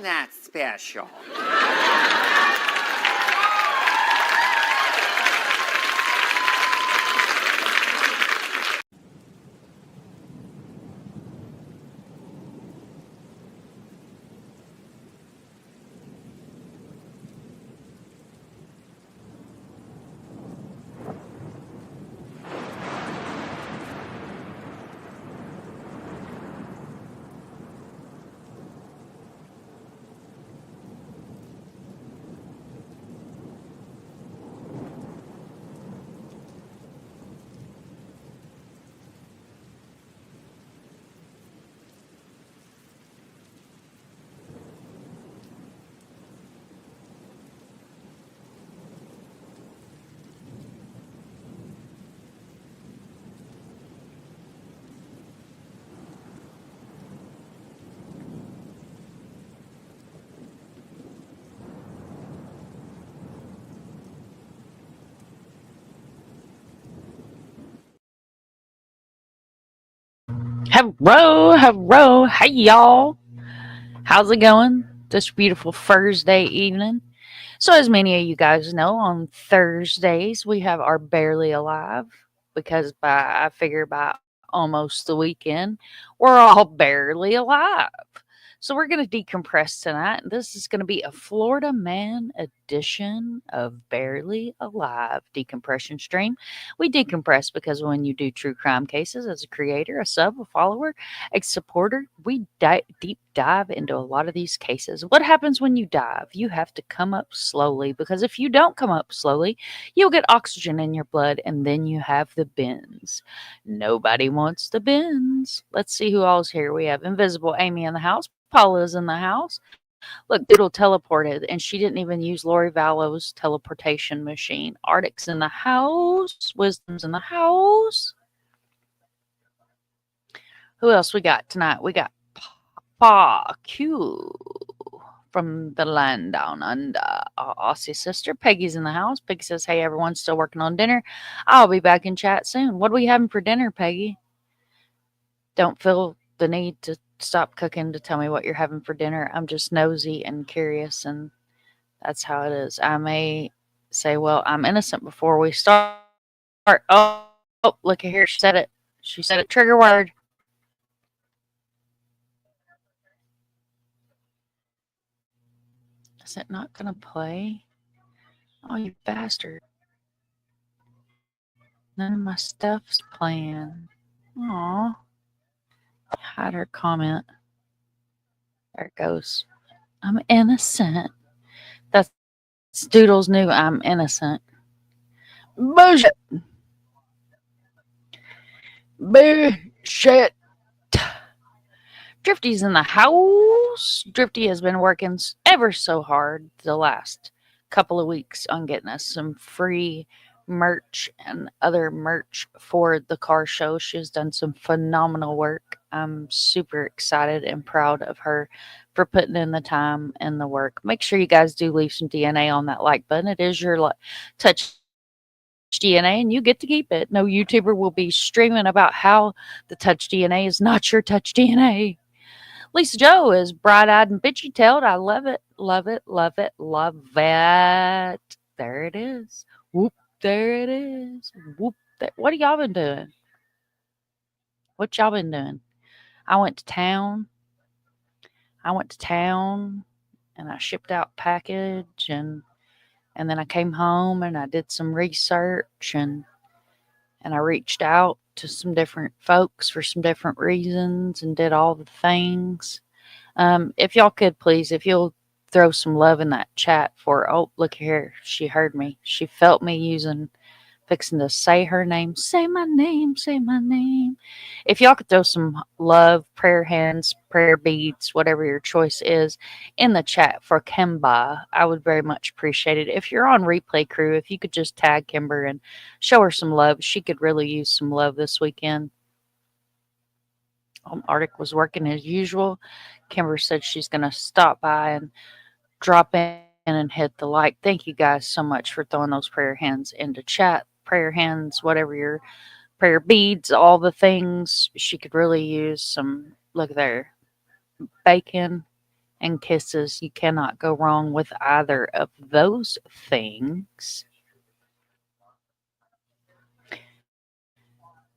Not special. Hello, hey y'all. How's it going this beautiful Thursday evening? So, as many of you guys know, on Thursdays we have our Barely Alive because I figure by almost the weekend we're all barely alive. So, we're going to decompress tonight. This is going to be a Florida Man edition of Barely Alive decompression stream. We decompress because when you do true crime cases as a creator, a sub, a follower, a supporter, we deep dive into a lot of these cases. What happens when you dive? You have to come up slowly because if you don't come up slowly, you'll get oxygen in your blood and then you have the bends. Nobody wants the bends. Let's see who all's here. We have Invisible Amy in the house. Paula's in the house. Look, Doodle teleported, and she didn't even use Lori Vallow's teleportation machine. Arctic's in the house. Wisdom's in the house. Who else we got tonight? We got Pa Q from the land down under. Our Aussie sister Peggy's in the house. Peggy says, "Hey, everyone's still working on dinner. I'll be back in chat soon." What are we having for dinner, Peggy? Don't feel the need to stop cooking to tell me what you're having for dinner. I'm just nosy and curious, and that's how it is. I may say, well, I'm innocent before we start. Oh, look at here. She said it. She said it. Trigger word. Is it not going to play? Oh, you bastard. None of my stuff's playing. Aw. Hide her comment. There it goes. I'm innocent. That's Doodle's new I'm innocent. Bullshit. Bullshit. Drifty's in the house. Drifty has been working ever so hard the last couple of weeks on getting us some free merch and other merch for the car show. She's done some phenomenal work. I'm super excited and proud of her for putting in the time and the work. Make sure you guys do leave some DNA on that like button. It is your touch DNA and you get to keep it. No YouTuber will be streaming about how the touch DNA is not your touch DNA. Lisa Joe is bright-eyed and bitchy-tailed. I love it, love it, love it, love it. There it is. Whoop, there it is. Whoop. What have y'all been doing? What y'all been doing? I went to town. And I shipped out package and then I came home and I did some research and I reached out to some different folks for some different reasons and did all the things. If y'all could please, if you'll throw some love in that chat for, oh, look here, she heard me. She felt me fixing to say her name. Say my name, say my name. If y'all could throw some love, prayer hands, prayer beads, whatever your choice is, in the chat for Kimba, I would very much appreciate it. If you're on replay crew, if you could just tag Kimber and show her some love. She could really use some love this weekend. Arctic was working as usual. Kimber said she's going to stop by and drop in and hit the like. Thank you guys so much for throwing those prayer hands into chat. Prayer hands, whatever your prayer beads, all the things. She could really use some, look there, bacon and kisses. You cannot go wrong with either of those things.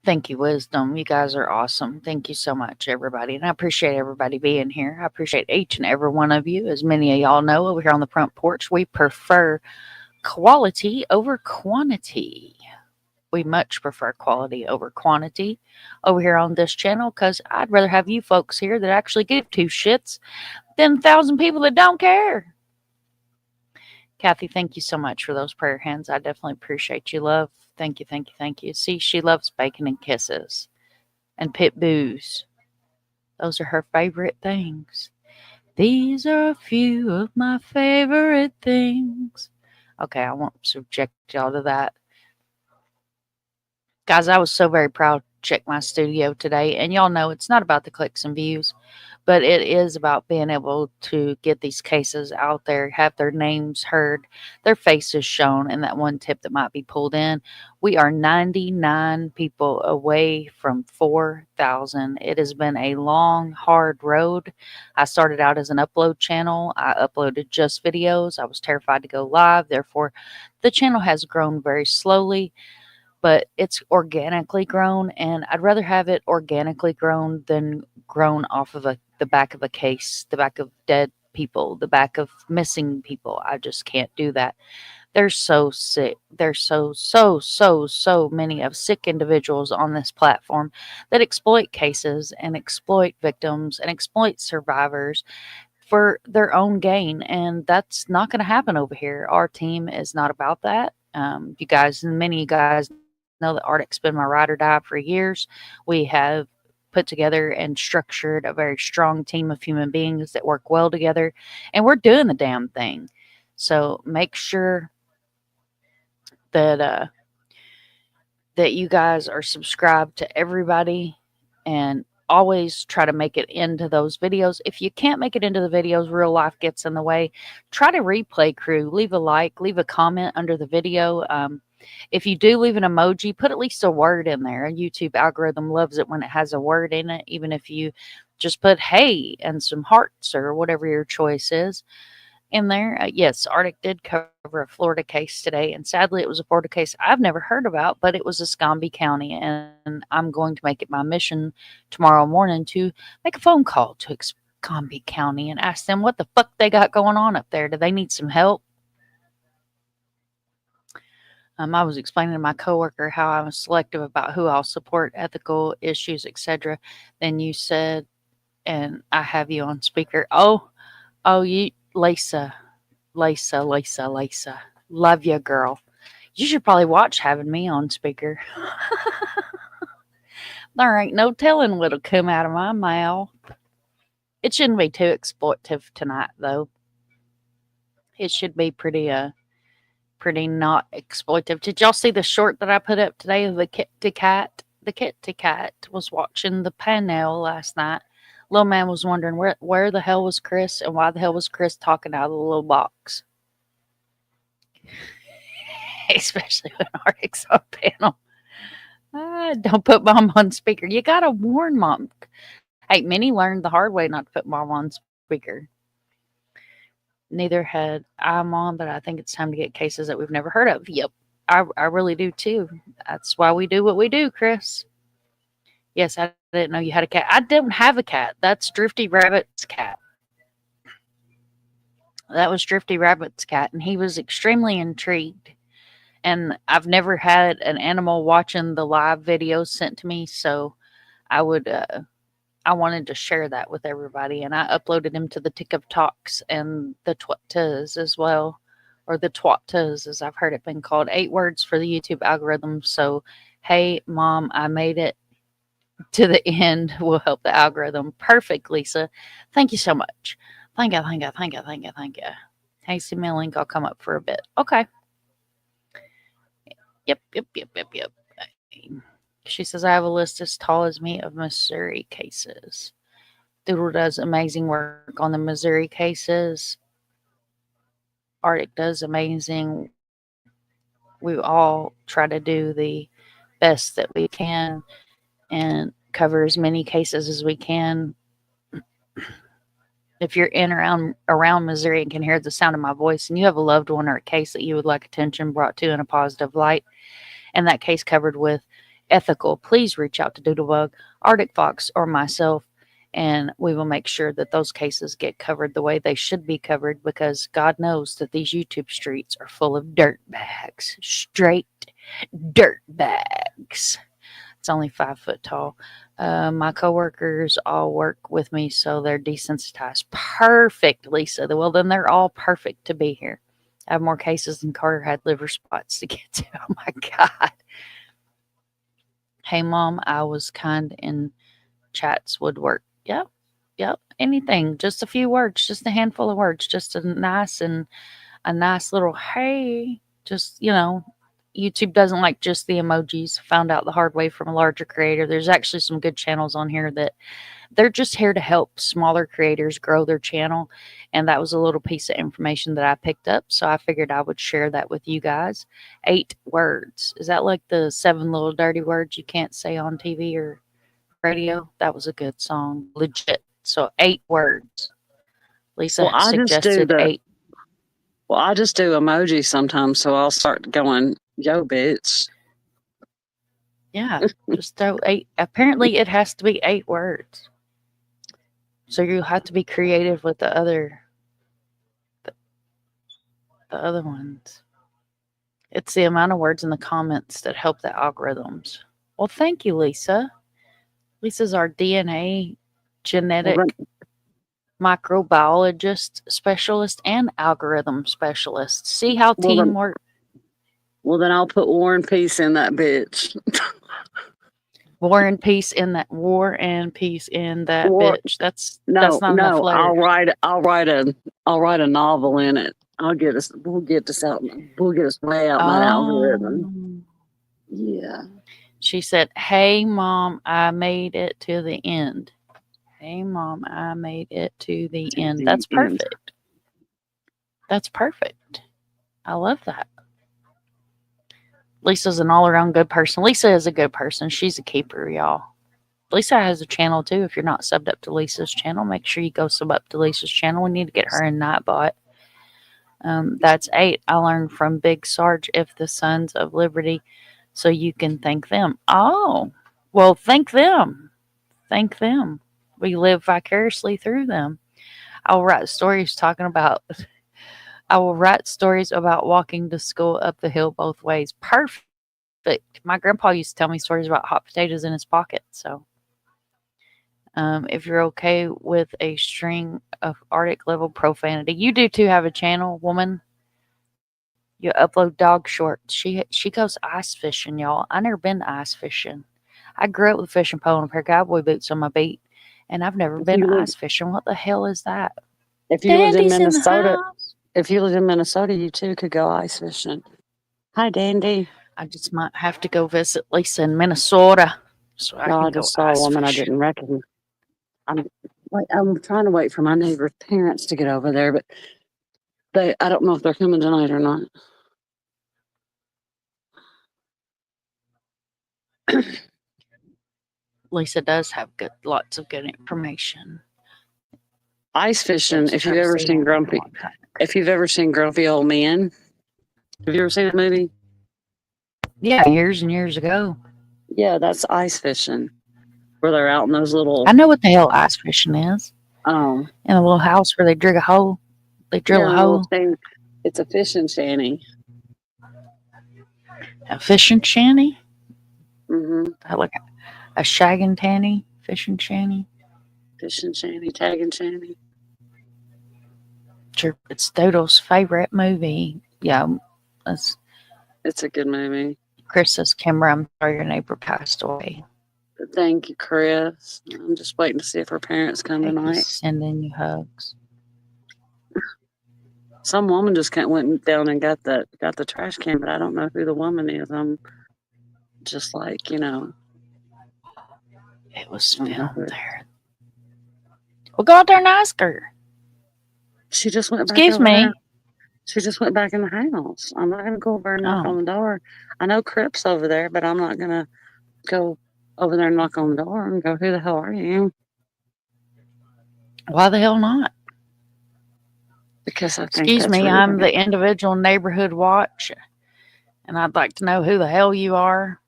Thank you, Wisdom. You guys are awesome. Thank you so much, everybody. And I appreciate everybody being here. I appreciate each and every one of you. As many of y'all know, over here on the front porch, we prefer quality over quantity. We much prefer quality over quantity over here on this channel because I'd rather have you folks here that actually give two shits than 1,000 people that don't care. Kathy, thank you so much for those prayer hands. I definitely appreciate you, love. Thank you, thank you, thank you. See, she loves bacon and kisses and pit boos. Those are her favorite things. These are a few of my favorite things. Okay, I won't subject y'all to that. Guys, I was so very proud to check my studio today. And y'all know it's not about the clicks and views, but it is about being able to get these cases out there, have their names heard, their faces shown, and that one tip that might be pulled in. We are 99 people away from 4,000. It has been a long, hard road. I started out as an upload channel. I uploaded just videos. I was terrified to go live. Therefore, the channel has grown very slowly, but it's organically grown, and I'd rather have it organically grown than grown off of the back of a case, the back of dead people, the back of missing people. I just can't do that. They're so sick. There's so many of sick individuals on this platform that exploit cases and exploit victims and exploit survivors for their own gain, and that's not going to happen over here. Our team is not about that. You guys, and many of you guys know that Arctic's been my ride or die for years. We have put together and structured a very strong team of human beings that work well together, and we're doing the damn thing. So make sure that that you guys are subscribed to everybody, and always try to make it into those videos. If you can't make it into the videos, real life gets in the way, try to replay crew. Leave a like, leave a comment under the video. If you do leave an emoji, put at least a word in there. A YouTube algorithm loves it when it has a word in it, even if you just put hey and some hearts or whatever your choice is in there. Yes, Arctic did cover a Florida case today, and sadly it was a Florida case I've never heard about, but it was Escambia County, and I'm going to make it my mission tomorrow morning to make a phone call to Escambia County and ask them what the fuck they got going on up there. Do they need some help? I was explaining to my coworker how I'm selective about who I'll support, ethical issues, etc. Then you said, and I have you on speaker. Oh, you, Lisa. Love you, girl. You should probably watch having me on speaker. There ain't no telling what'll come out of my mouth. It shouldn't be too exploitive tonight, though. It should be pretty not exploitive. Did y'all see the short that I put up today of the Kitty Cat? The Kitty Cat was watching the panel last night. Little man was wondering where the hell was Chris, and why the hell was Chris talking out of the little box. Especially when Arctic's on panel. Don't put mom on speaker. You gotta warn mom. Hey, Minnie learned the hard way not to put mom on speaker. Neither had I, Mom, but I think it's time to get cases that we've never heard of. Yep, I really do too. That's why we do what we do, Chris. Yes, I didn't know you had a cat. I don't have a cat. That's Drifty Rabbit's cat. That was Drifty Rabbit's cat, and he was extremely intrigued. And I've never had an animal watching the live videos sent to me, so I wanted to share that with everybody, and I uploaded him to the TikToks and the Twattas as well, or the Twattas as I've heard it been called. 8 words for the YouTube algorithm. So, hey, Mom, I made it to the end. Will help the algorithm. Perfect, Lisa. Thank you so much. Thank you. Hey, send me a link. I'll come up for a bit. Okay. Yep. She says, I have a list as tall as me of Missouri cases. Doodle does amazing work on the Missouri cases. Arctic does amazing. We all try to do the best that we can and cover as many cases as we can. If you're in around Missouri and can hear the sound of my voice, and you have a loved one or a case that you would like attention brought to in a positive light, and that case covered with ethical, please reach out to Doodlebug, ArcticFox, or myself, and we will make sure that those cases get covered the way they should be covered, because God knows that these YouTube streets are full of dirt bags, straight dirt bags. It's only 5 foot tall. My coworkers all work with me, so they're desensitized. Perfect, Lisa. Well, then they're all perfect to be here. I have more cases than Carter had liver spots to get to. Oh my God. Hey, Mom, I was kind in chats would work. Yep. Anything. Just a few words, just a handful of words, just a nice little hey. Just, YouTube doesn't like just the emojis. Found out the hard way from a larger creator. There's actually some good channels on here that they're just here to help smaller creators grow their channel. And that was a little piece of information that I picked up. So I figured I would share that with you guys. 8 words. Is that like the 7 little dirty words you can't say on TV or radio? That was a good song. Legit. So 8 words. Lisa suggested 8. Well, I just do emojis sometimes, so I'll start going, yo, bitch. Yeah, just throw 8. Apparently, it has to be 8 words. So you have to be creative with the other ones. It's the amount of words in the comments that help the algorithms. Well, thank you, Lisa. Lisa's our DNA genetic microbiologist specialist and algorithm specialist. See how teamwork. Well, then I'll put War and Peace in that bitch. War and Peace in that. War and Peace in that bitch. That's not enough letters. I'll write a novel in it. We'll get us way out my algorithm. Yeah. She said, "Hey, Mom, I made it to the end." Hey, Mom, I made it to the end. That's perfect. That's perfect. I love that. Lisa's an all-around good person. Lisa is a good person. She's a keeper, y'all. Lisa has a channel, too. If you're not subbed up to Lisa's channel, make sure you go sub up to Lisa's channel. We need to get her in Nightbot. That's 8. I learned from Big Sarge, if the Sons of Liberty, so you can thank them. Oh, well, thank them. Thank them. We live vicariously through them. I will write stories about walking to school up the hill both ways. Perfect. My grandpa used to tell me stories about hot potatoes in his pocket. So if you're okay with a string of Arctic level profanity, you do too have a channel, woman. You upload dog shorts. She goes ice fishing, y'all. I never been ice fishing. I grew up with a fishing pole and a pair of cowboy boots on my feet. And I've never been ice fishing. What the hell is that? If you lived in Minnesota, you too could go ice fishing. Hi, Dandy. I just might have to go visit Lisa in Minnesota. So I just saw a woman I didn't recognize. I'm trying to wait for my neighbor's parents to get over there, but I don't know if they're coming tonight or not. Lisa does have lots of good information. Ice fishing. If you've ever seen Grumpy Old Man, have you ever seen that movie? Yeah, years and years ago. Yeah, that's ice fishing, where they're out in those little. I know what the hell ice fishing is. Oh, in a little house where they dig a hole. They drill a hole. It's a fishing shanty. A fishing shanty. Mm-hmm. Like a shaggin' tanny, fishing shanty. Fishing shanty, tagging shanty. Sure, it's Doodle's favorite movie. Yeah, it's a good movie. Chris says, Kimber, I'm sorry your neighbor passed away. Thank you, Chris. I'm just waiting to see if her parents come tonight. Sending you hugs. Some woman just went down and got the trash can, but I don't know who the woman is. I'm just like, It was filmed there. Well, go out there and ask her. She just went back. Excuse me. She just went back in the house. I'm not going to go over and knock on the door. I know Crip's over there, but I'm not going to go over there and knock on the door and go, who the hell are you? Why the hell not? Because I think Excuse that's me, rude. I'm the individual neighborhood watch, and I'd like to know who the hell you are.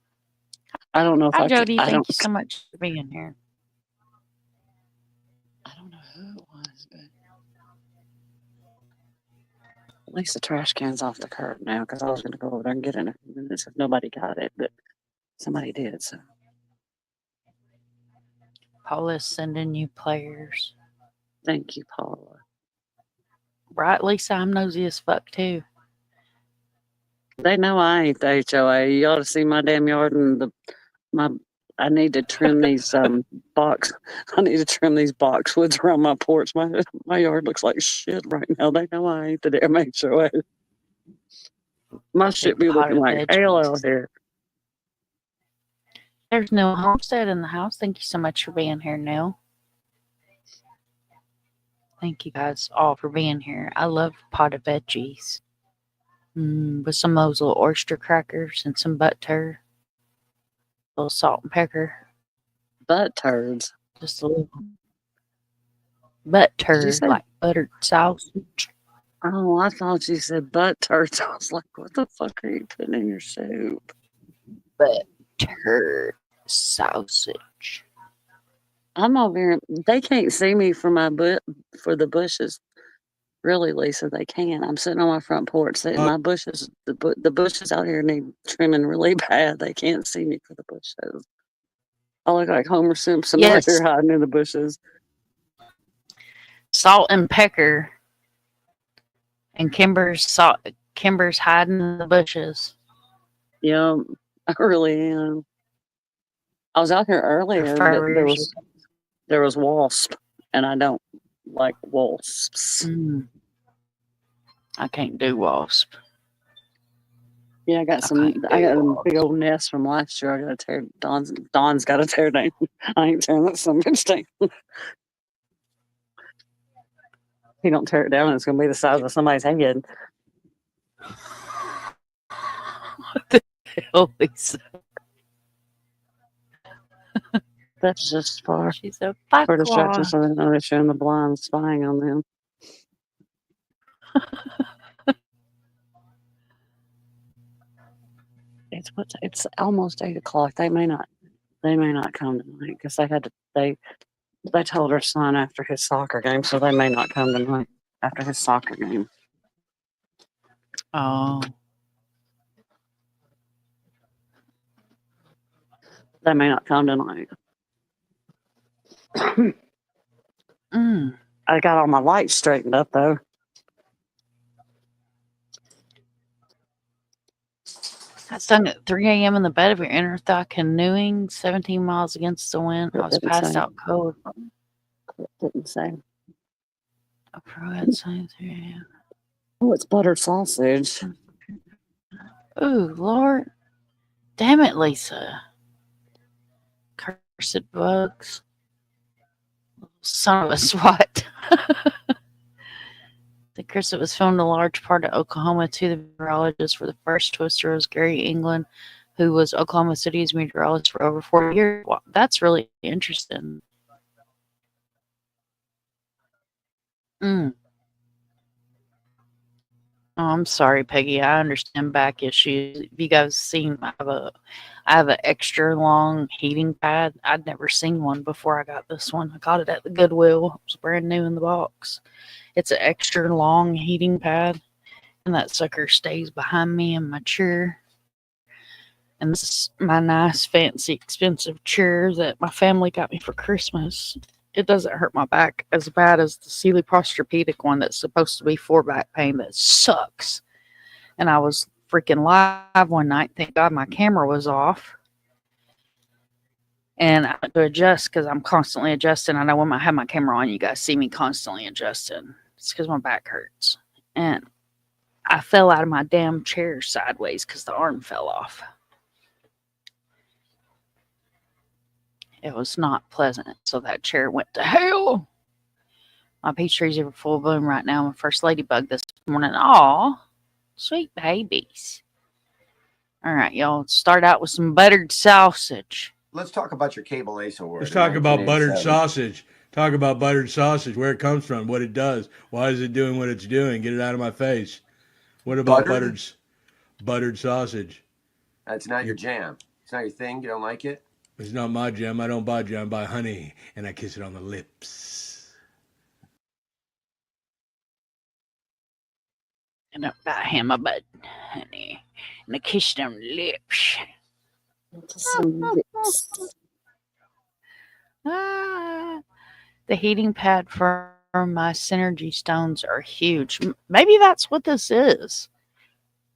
I don't know if Hi, I could. Jody. Thank you so much for being here. I don't know who it was, but at least the trash can's off the curb now. Because I was going to go over there and get it in a few minutes if nobody got it, but somebody did. So Paula's sending you players. thank you, Paula. Right, Lisa? I'm nosy as fuck too. They know I ain't the HOA. You ought to see my damn yard and my. I need to trim these box. I need to trim these boxwoods around my porch. My yard looks like shit right now. They know I ain't the damn HOA. My shit be looking like hell out here. There's no homestead in the house. Thank you so much for being here, Neil. Thank you guys all for being here. I love potted veggies. With some of those little oyster crackers and some butter. A little salt and pepper. Butt turds. Just a little butt turd, like buttered sausage. Oh, I thought you said butt turds. I was like, what the fuck are you putting in your soup? Butt turd sausage. I'm over here. They can't see me for for the bushes. Really, Lisa, they can. I'm sitting on my front porch. My bushes, the bushes out here need trimming really bad. They can't see me for the bushes. I look like Homer Simpson right there hiding in the bushes. Salt and pepper. And Kimber's hiding in the bushes. Yeah, I really am. I was out here earlier, but there was wasp, and I don't like wasps. I can't do wasp. Yeah, I got a big old nest from last year. I gotta tear. Don's got to tear down. I ain't tearing that some bitch down. If he don't tear it down, it's gonna be the size of somebody's head. What the hell, Lisa? That's just for She's a for distraction, so they know they're showing the blind spying on them. It's almost 8 o'clock. They may not come tonight because they told her son after his soccer game, so they may not come tonight after his soccer game. Oh. They may not come tonight. I got all my lights straightened up though. I sung at 3 a.m. in the bed of your inner thigh canoeing 17 miles against the wind. I was passed out cold. Didn't say. I forgot saying 3 a.m. Oh, it's buttered sausage. Ooh, Lord. Damn it, Lisa. Cursed bugs. Son of a swat. The curse was filmed a large part of Oklahoma too. The meteorologist for the first twister was Gary England, who was Oklahoma City's meteorologist for over 40 years. Wow, that's really interesting. Oh, I'm sorry, Peggy. I understand back issues. If you guys seen, I have an extra long heating pad. I'd never seen one before I got this one. I got it at the Goodwill. It was brand new in the box. It's an extra long heating pad, and that sucker stays behind me in my chair. And this is my nice, fancy, expensive chair that my family got me for Christmas. It doesn't hurt my back as bad as the Sealy Posturepedic one that's supposed to be for back pain that sucks. And I was freaking live one night. Thank God my camera was off. And I had to adjust because I'm constantly adjusting. I know when I have my camera on, you guys see me constantly adjusting. It's because my back hurts. And I fell out of my damn chair sideways because the arm fell off. It was not pleasant. So that chair went to hell. My peach trees are full bloom right now. My first ladybug this morning. Aw, sweet babies. All right, y'all. Let's start out with some buttered sausage. Let's talk about your cable ace award. Let's talk about buttered sausage. Talk about buttered sausage, where it comes from, what it does, why is it doing what it's doing. Get it out of my face. What about buttered sausage? That's not your jam. It's not your thing. You don't like it? It's not my jam. I don't buy jam. I buy honey, and I kiss it on the lips. And I buy him a bud, honey, and I kissed on the lips. The heating pad for my synergy stones are huge. Maybe that's what this is.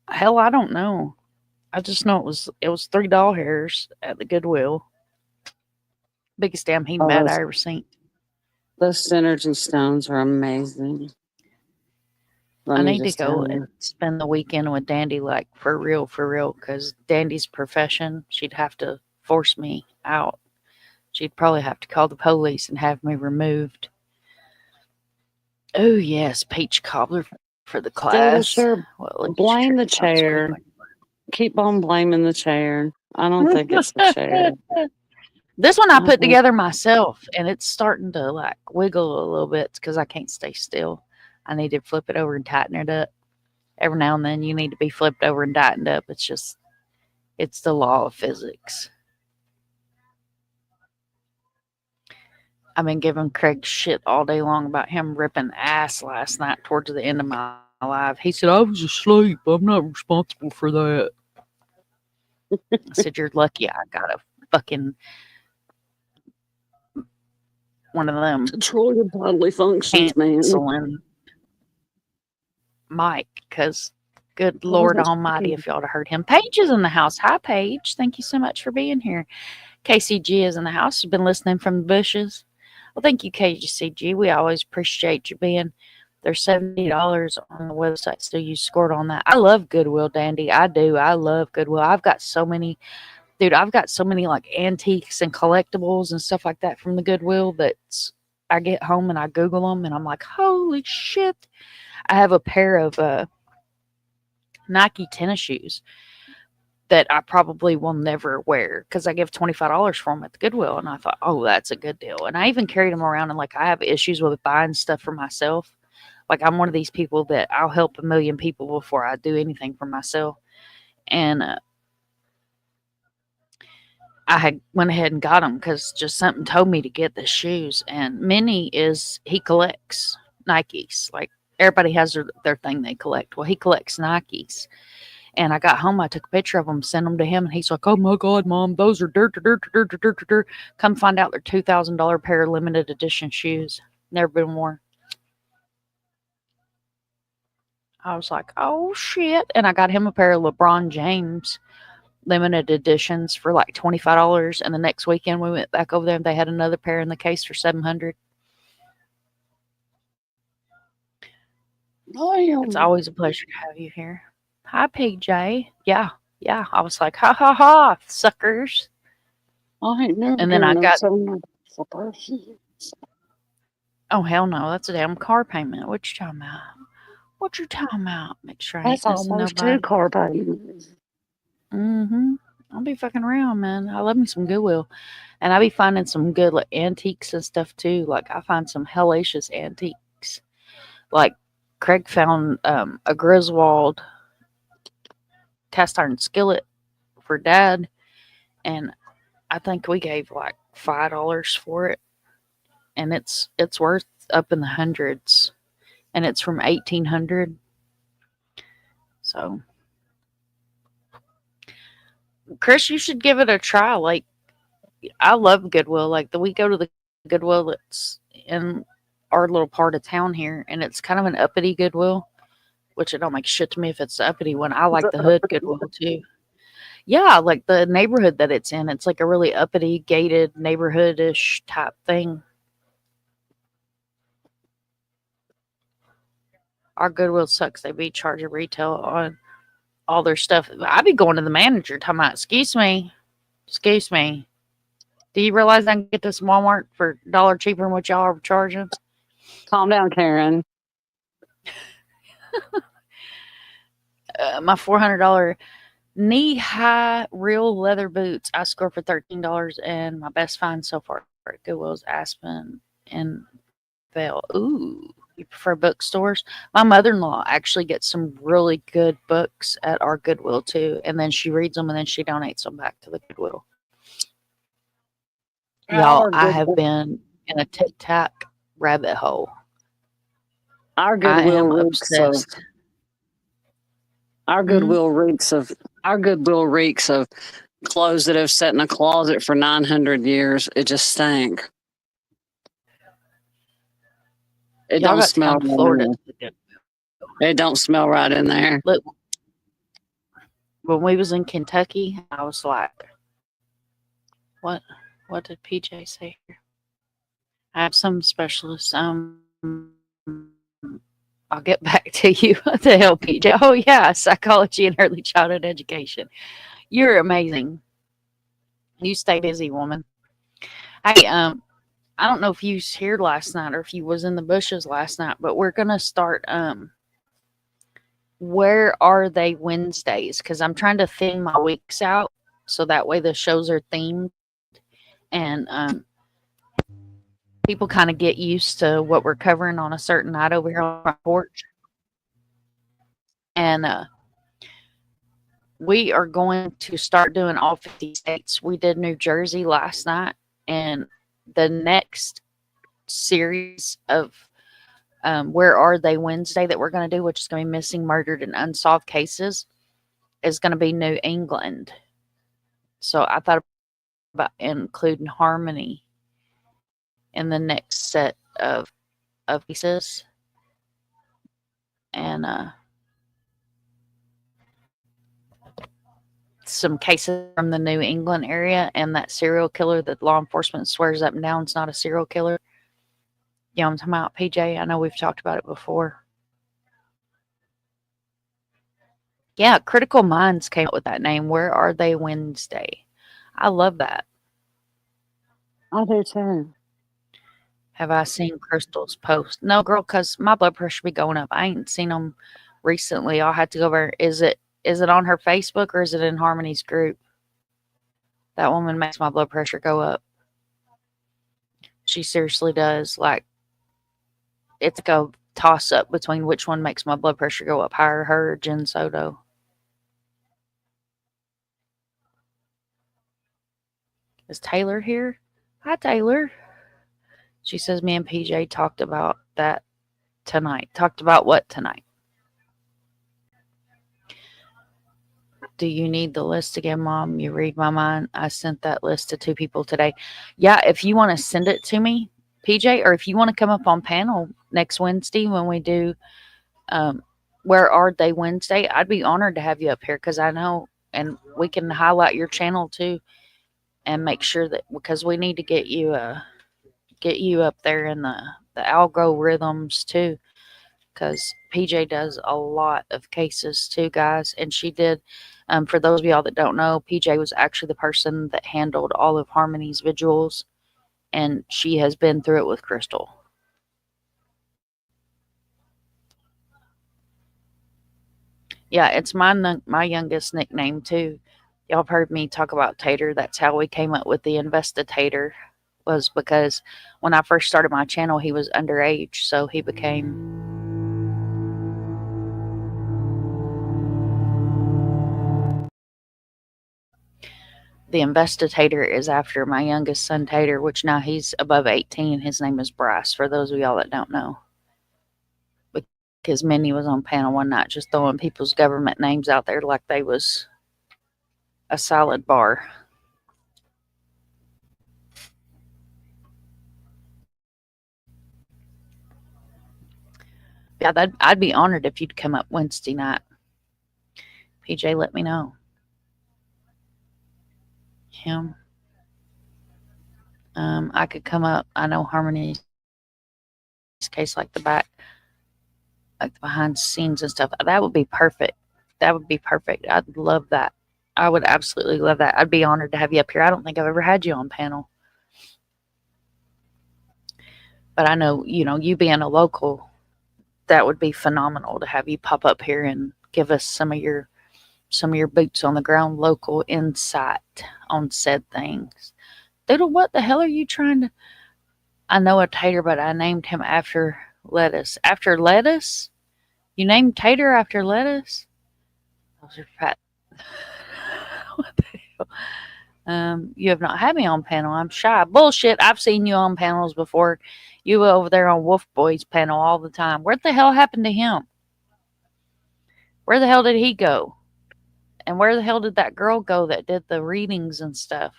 Hell, I don't know. I just know it was $3 hairs at the Goodwill. Biggest damn heating pad I ever seen. Those synergy stones are amazing. I need to go and spend the weekend with Dandy, like for real, because Dandy's profession, she'd have to force me out. She'd probably have to call the police and have me removed. Oh, yes, peach cobbler for the class. Sure. Well, blame the chair. Keep on blaming the chair. I don't think it's the chair. This one I put together myself, and it's starting to like wiggle a little bit because I can't stay still. I need to flip it over and tighten it up. Every now and then you need to be flipped over and tightened up. It's the law of physics. I've been giving Craig shit all day long about him ripping ass last night towards the end of my live. He said, I was asleep. I'm not responsible for that. I said, you're lucky I got a fucking one of them. Control your bodily functions, man. Mike, because good Lord Almighty, if y'all have heard him. Paige is in the house. Hi, Paige. Thank you so much for being here. KCG is in the house. She's been listening from the bushes. Well, thank you, KCG. We always appreciate you being. There's $70 on the website, so you scored on that. I love Goodwill, Dandy. I do. I love Goodwill. I've got so many like antiques and collectibles and stuff like that from the Goodwill that I get home and I Google them and I'm like, holy shit. I have a pair of Nike tennis shoes that I probably will never wear because I give $25 for them at the Goodwill. And I thought, oh, that's a good deal. And I even carried them around, and like I have issues with buying stuff for myself. Like I'm one of these people that I'll help a million people before I do anything for myself. And I had went ahead and got them because just something told me to get the shoes. And Minnie he collects Nikes. Like everybody has their thing they collect. Well, he collects Nikes. And I got home, I took a picture of them, sent them to him, and he's like, oh my God, Mom, those are dirt. Come find out they're $2,000 pair of limited edition shoes. Never been worn. I was like, oh shit. And I got him a pair of LeBron James limited editions for like $25. And the next weekend we went back over there and they had another pair in the case for $700. It's always a pleasure to have you here. Hi, PJ. Yeah. I was like, ha ha ha, suckers. I ain't never. And then I got. Oh hell no, that's a damn car payment. What you talking about? Make sure I ain't missing nobody. That's almost 2 car payments. I'll be fucking around, man. I love me some Goodwill, and I be finding some good like antiques and stuff too. Like I find some hellacious antiques. Like Craig found a Griswold cast iron skillet for Dad, and I think we gave like $5 for it, and it's worth up in the hundreds, and it's from 1800. So Chris, you should give it a try. Like I love Goodwill. Like we go to the Goodwill that's in our little part of town here, and it's kind of an uppity Goodwill, which it don't make shit to me if it's the uppity one. I like the hood Goodwill too. Yeah, like the neighborhood that it's in. It's like a really uppity, gated, neighborhood-ish type thing. Our Goodwill sucks. They be charging retail on all their stuff. I be going to the manager talking about, excuse me. Do you realize I can get this Walmart for $1 cheaper than what y'all are charging? Calm down, Karen. My $400 knee-high real leather boots I scored for $13, and my best find so far at Goodwill is Aspen in Vale. Ooh, you prefer bookstores? My mother-in-law actually gets some really good books at our Goodwill too, and then she reads them and then she donates them back to the Goodwill. Y'all, Our I have Goodwill, been in a TikTok rabbit hole. our I Goodwill am reeks of obsessed. our Goodwill reeks of our Goodwill reeks of clothes that have sat in a closet for 900 years. It just stank. It Y'all don't got to smell come to right Florida. in there. It don't smell right in there. Look, when we was in Kentucky, I was like, what did PJ say here? I have some specialists. I'll get back to you to help PJ. Oh yeah, psychology and early childhood education. You're amazing. You stay busy, woman. Hey, I don't know if you was here last night or if you was in the bushes last night, but we're gonna start Where Are They Wednesdays? Because I'm trying to thin my weeks out so that way the shows are themed and people kind of get used to what we're covering on a certain night over here on our porch. And we are going to start doing all 50 states. We did New Jersey last night, and the next series of Where Are They Wednesday that we're going to do, which is going to be missing, murdered, and unsolved cases, is going to be New England. So I thought about including Harmony in the next set of cases. And some cases from the New England area and that serial killer that law enforcement swears up and down is not a serial killer. You know what I'm talking about, PJ? I know we've talked about it before. Yeah, Critical Minds came up with that name. Where Are They Wednesday? I love that. I do too. Have I seen Crystal's post? No, girl, because my blood pressure be going up. I ain't seen them recently. I'll have to go over. Is it on her Facebook or is it in Harmony's group? That woman makes my blood pressure go up. She seriously does. Like, it's like a toss up between which one makes my blood pressure go up higher, her or Jen Soto. Is Taylor here? Hi, Taylor. She says me and PJ talked about that tonight. Talked about what tonight? Do you need the list again, Mom? You read my mind. I sent that list to 2 people today. Yeah, if you want to send it to me, PJ, or if you want to come up on panel next Wednesday when we do Where Are They Wednesday, I'd be honored to have you up here because I know, and we can highlight your channel too and make sure that, because we need to get you up there in the algorithms too, because PJ does a lot of cases too, guys. And she did, for those of y'all that don't know, PJ was actually the person that handled all of Harmony's vigils, and she has been through it with Crystal. Yeah, it's my youngest nickname too. Y'all have heard me talk about Tater. That's how we came up with the Investitator, was because when I first started my channel, he was underage, so he became the Investitator is after my youngest son, Tater, which now he's above 18. His name is Bryce, for those of y'all that don't know. Because Minnie was on panel one night just throwing people's government names out there like they was a salad bar. Yeah, I'd be honored if you'd come up Wednesday night. PJ, let me know. Him. I could come up. I know Harmony's case, like the back, like the behind scenes and stuff. That would be perfect. That would be perfect. I'd love that. I would absolutely love that. I'd be honored to have you up here. I don't think I've ever had you on panel. But I know, you being a local, that would be phenomenal to have you pop up here and give us some of your boots on the ground local insight on said things. Doodle, what the hell are you trying to... I know a tater, but I named him after lettuce. After lettuce? You named Tater after lettuce? Those are fat. What the hell? You have not had me on panel. I'm shy. Bullshit. I've seen you on panels before. You were over there on Wolf Boy's panel all the time. What the hell happened to him? Where the hell did he go? And where the hell did that girl go that did the readings and stuff?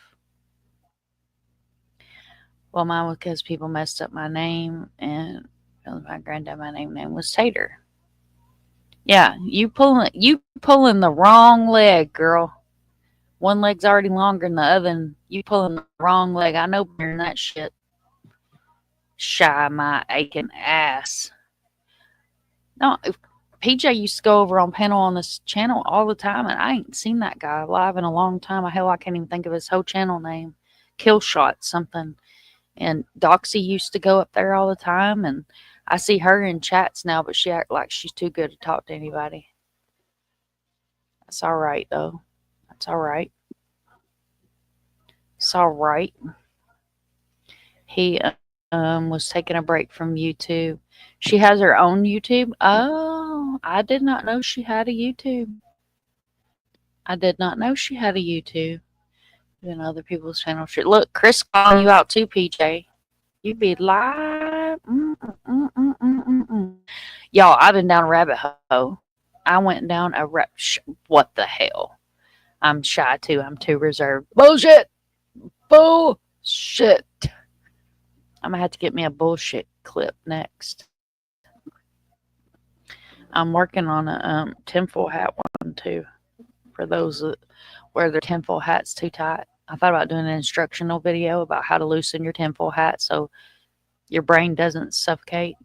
Well, mine was because people messed up my name, and my granddad, my name was Tater. Yeah, you pulling the wrong leg, girl. One leg's already longer than the other, and you pulling the wrong leg. I know better than that shit. Shy my aching ass. No, PJ used to go over on panel on this channel all the time, and I ain't seen that guy live in a long time. Hell, I can't even think of his whole channel name. Killshot something. And Doxy used to go up there all the time, and I see her in chats now, but she act like she's too good to talk to anybody. That's all right, though. That's all right. It's all right. He was taking a break from YouTube. She has her own YouTube. Oh, I did not know she had a YouTube. I did not know she had a YouTube. Doing other people's channel shit. Look, Chris calling you out too, PJ. You be live. Y'all, I've been down a rabbit hole. I went down a what the hell? I'm shy too. I'm too reserved. Bullshit. Bullshit. I'm going to have to get me a bullshit clip next. I'm working on a tinfoil hat one too. For those that wear their tinfoil hats too tight. I thought about doing an instructional video about how to loosen your tinfoil hat so your brain doesn't suffocate.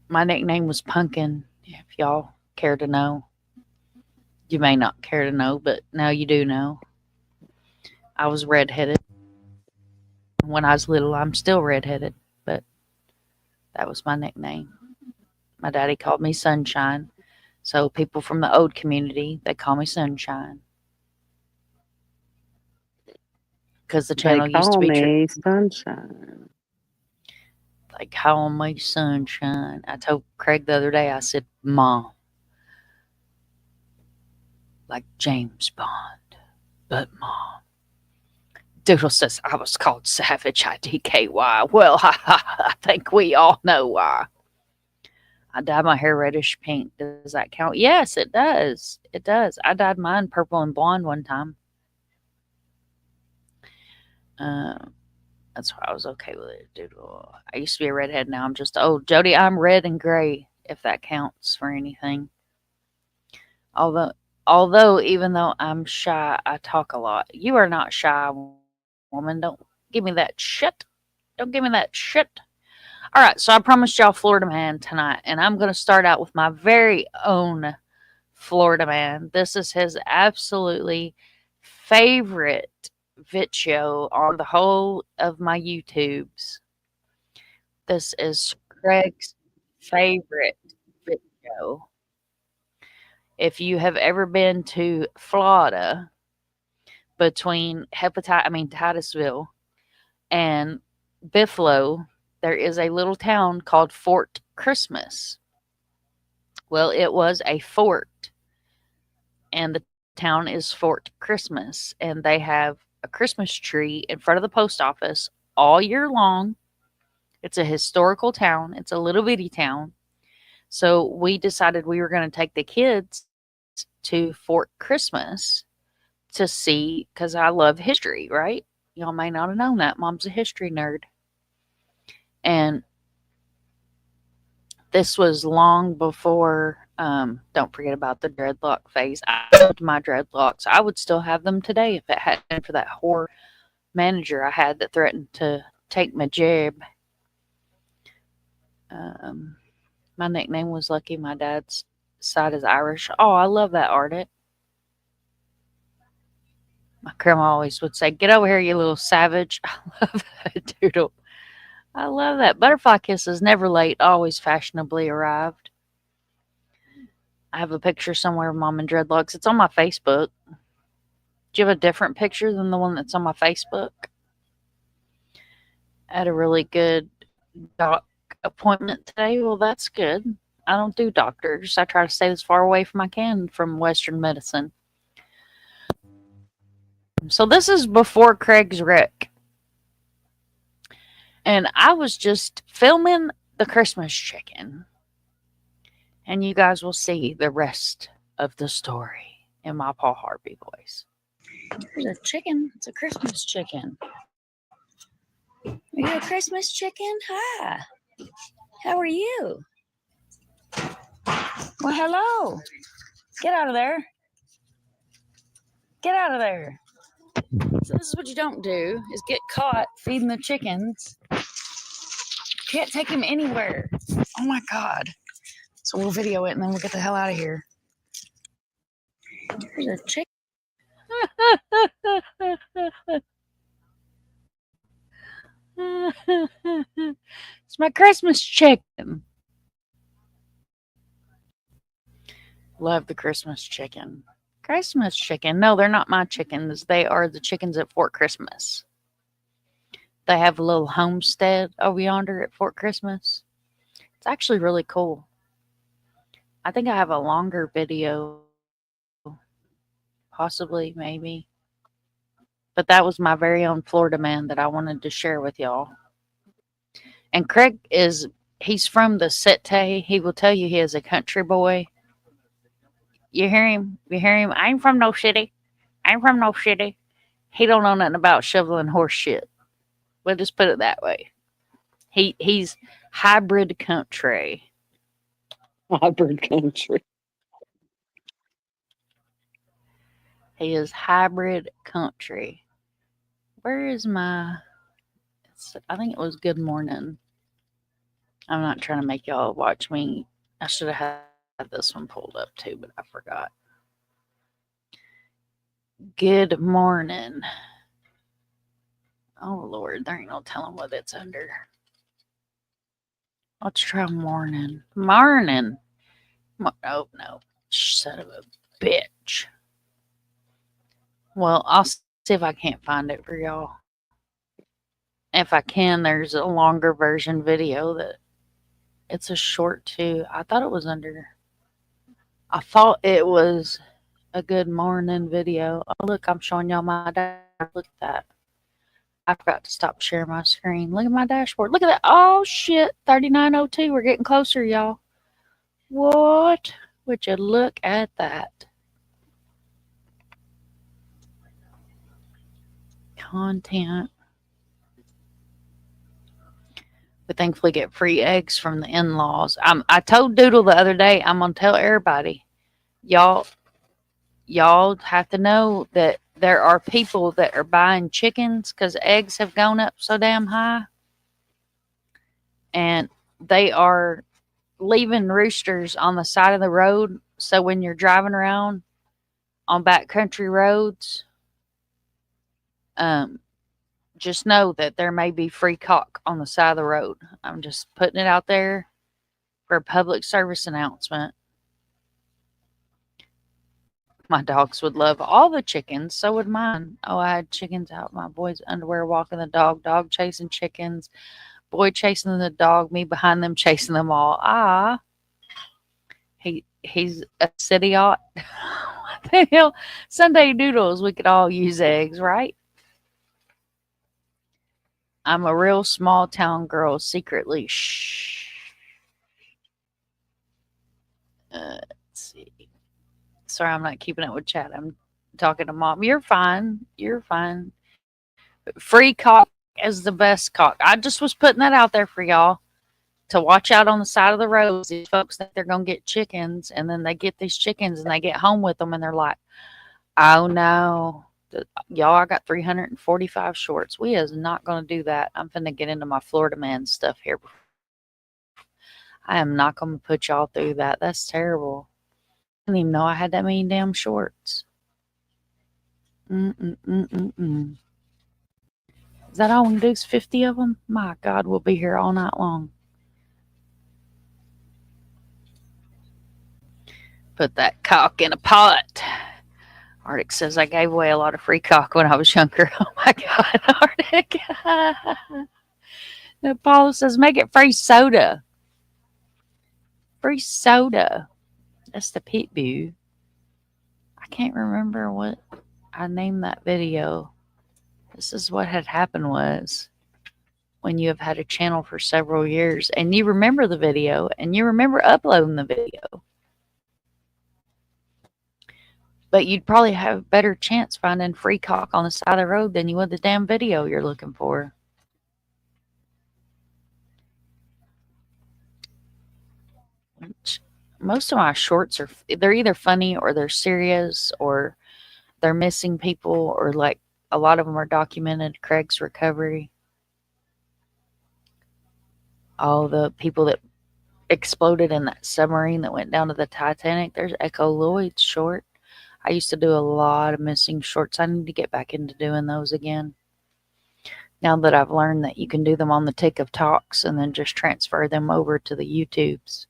My nickname was Pumpkin, if y'all care to know. You may not care to know, but now you do know. I was redheaded. When I was little, I'm still redheaded, but that was my nickname. My daddy called me Sunshine. So people from the old community, they call me Sunshine. Because the channel used to be... They call me Sunshine. They call me Sunshine. I told Craig the other day, I said, Mom. Like James Bond. But Mom. Doodle says I was called Savage IDKY. Well, I think we all know why. I dyed my hair reddish pink. Does that count? Yes, it does. It does. I dyed mine purple and blonde one time. That's why I was okay with it, Doodle. I used to be a redhead. Now I'm just old. Jody, I'm red and gray, if that counts for anything. Although, even though I'm shy, I talk a lot. You are not shy, woman. Don't give me that shit. Don't give me that shit. All right, so I promised y'all Florida Man tonight, and I'm going to start out with my very own Florida Man. This is his absolutely favorite video on the whole of my YouTubes. This is Craig's favorite video. If you have ever been to Florida between Titusville and Buffalo, there is a little town called Fort Christmas. Well, it was a fort, and the town is Fort Christmas, and they have a Christmas tree in front of the post office all year long. It's a historical town. It's a little bitty town. So we decided we were going to take the kids to Fort Christmas to see, because I love history, right? Y'all may not have known that. Mom's a history nerd. And this was long before, don't forget about the dreadlock phase. I loved my dreadlocks. I would still have them today if it hadn't been for that whore manager I had that threatened to take my job. My nickname was Lucky. My dad's side is Irish. Oh, I love that, Ardit. My grandma always would say, get over here, you little savage. I love that, Doodle. I love that. Butterfly kisses, never late, always fashionably arrived. I have a picture somewhere of Mom in dreadlocks. It's on my Facebook. Do you have a different picture than the one that's on my Facebook? I had a really good doc appointment today. Well, that's good. I don't do doctors. I try to stay as far away from I can from Western medicine. So this is before Craig's wreck. And I was just filming the Christmas chicken. And you guys will see the rest of the story in my Paul Harvey voice. There's a chicken. It's a Christmas chicken. Are you a Christmas chicken? Hi. How are you? Well, hello. Get out of there. Get out of there. So this is what you don't do, is get caught feeding the chickens. Can't take him anywhere. Oh my God. So we'll video it and then we'll get the hell out of here. There's a chicken. It's my Christmas chicken. Love the Christmas chicken. Christmas chicken. No, they're not my chickens. They are the chickens at Fort Christmas. They have a little homestead over yonder at Fort Christmas. It's actually really cool. I think I have a longer video. Possibly, maybe. But that was my very own Florida man that I wanted to share with y'all. And Craig he's from the Sete. He will tell you he is a country boy. You hear him? You hear him? I ain't from no city. I ain't from no city. He don't know nothing about shoveling horse shit. We'll just put it that way. He's hybrid country. Hybrid country. He is hybrid country. Where is my... I think it was Good Morning. I'm not trying to make y'all watch me. I should have had this one pulled up too, but I forgot. Good morning. Oh, Lord. There ain't no telling what it's under. Let's try morning. Morning. Oh, no. Son of a bitch. Well, I'll see if I can't find it for y'all. If I can, there's a longer version video that it's a short too. I thought it was a good morning video. Oh, look, I'm showing y'all my dashboard. Look at that. I forgot to stop sharing my screen. Look at my dashboard. Look at that. Oh, shit. 3902. We're getting closer, y'all. What? Would you look at that? Content. We thankfully get free eggs from the in-laws. I told Doodle the other day, I'm going to tell everybody, y'all have to know that there are people that are buying chickens because eggs have gone up so damn high. And they are leaving roosters on the side of the road. So when you're driving around on backcountry roads, just know that there may be free cock on the side of the road. I'm just putting it out there for a public service announcement. My dogs would love all the chickens. So would mine. Oh, I had chickens out. My boy's underwear walking the dog. Dog chasing chickens. Boy chasing the dog. Me behind them chasing them all. Ah. He's a city yacht. What the hell? Sunday noodles. We could all use eggs, right? I'm a real small town girl secretly. Shh. Let's see. Sorry, I'm not keeping up with chat. I'm talking to Mom. You're fine. You're fine. Free cock is the best cock. I just was putting that out there for y'all to watch out on the side of the roads. These folks think they're going to get chickens, and then they get these chickens, and they get home with them, and they're like, oh, no. Y'all, I got 345 shorts. We is not going to do that. I'm finna get into my Florida man stuff here. I am not going to put y'all through that. That's terrible. I didn't even know I had that many damn shorts. Is that all we can do is 50 of them? My God, we'll be here all night long. Put that cock in a pot. Arctic says I gave away a lot of free cock when I was younger. Oh my God, Arctic. Paula says, make it free soda. Free soda. That's the pit view. I can't remember what I named that video. This is what had happened was when you have had a channel for several years and you remember the video and you remember uploading the video. But you'd probably have a better chance finding free cock on the side of the road than you would the damn video you're looking for. Most of my shorts they're either funny or they're serious or they're missing people or like a lot of them are documented Craig's recovery. All the people that exploded in that submarine that went down to the Titanic. There's Echo Lloyd's short. I used to do a lot of missing shorts. I need to get back into doing those again. Now that I've learned that you can do them on the TikToks and then just transfer them over to the YouTubes.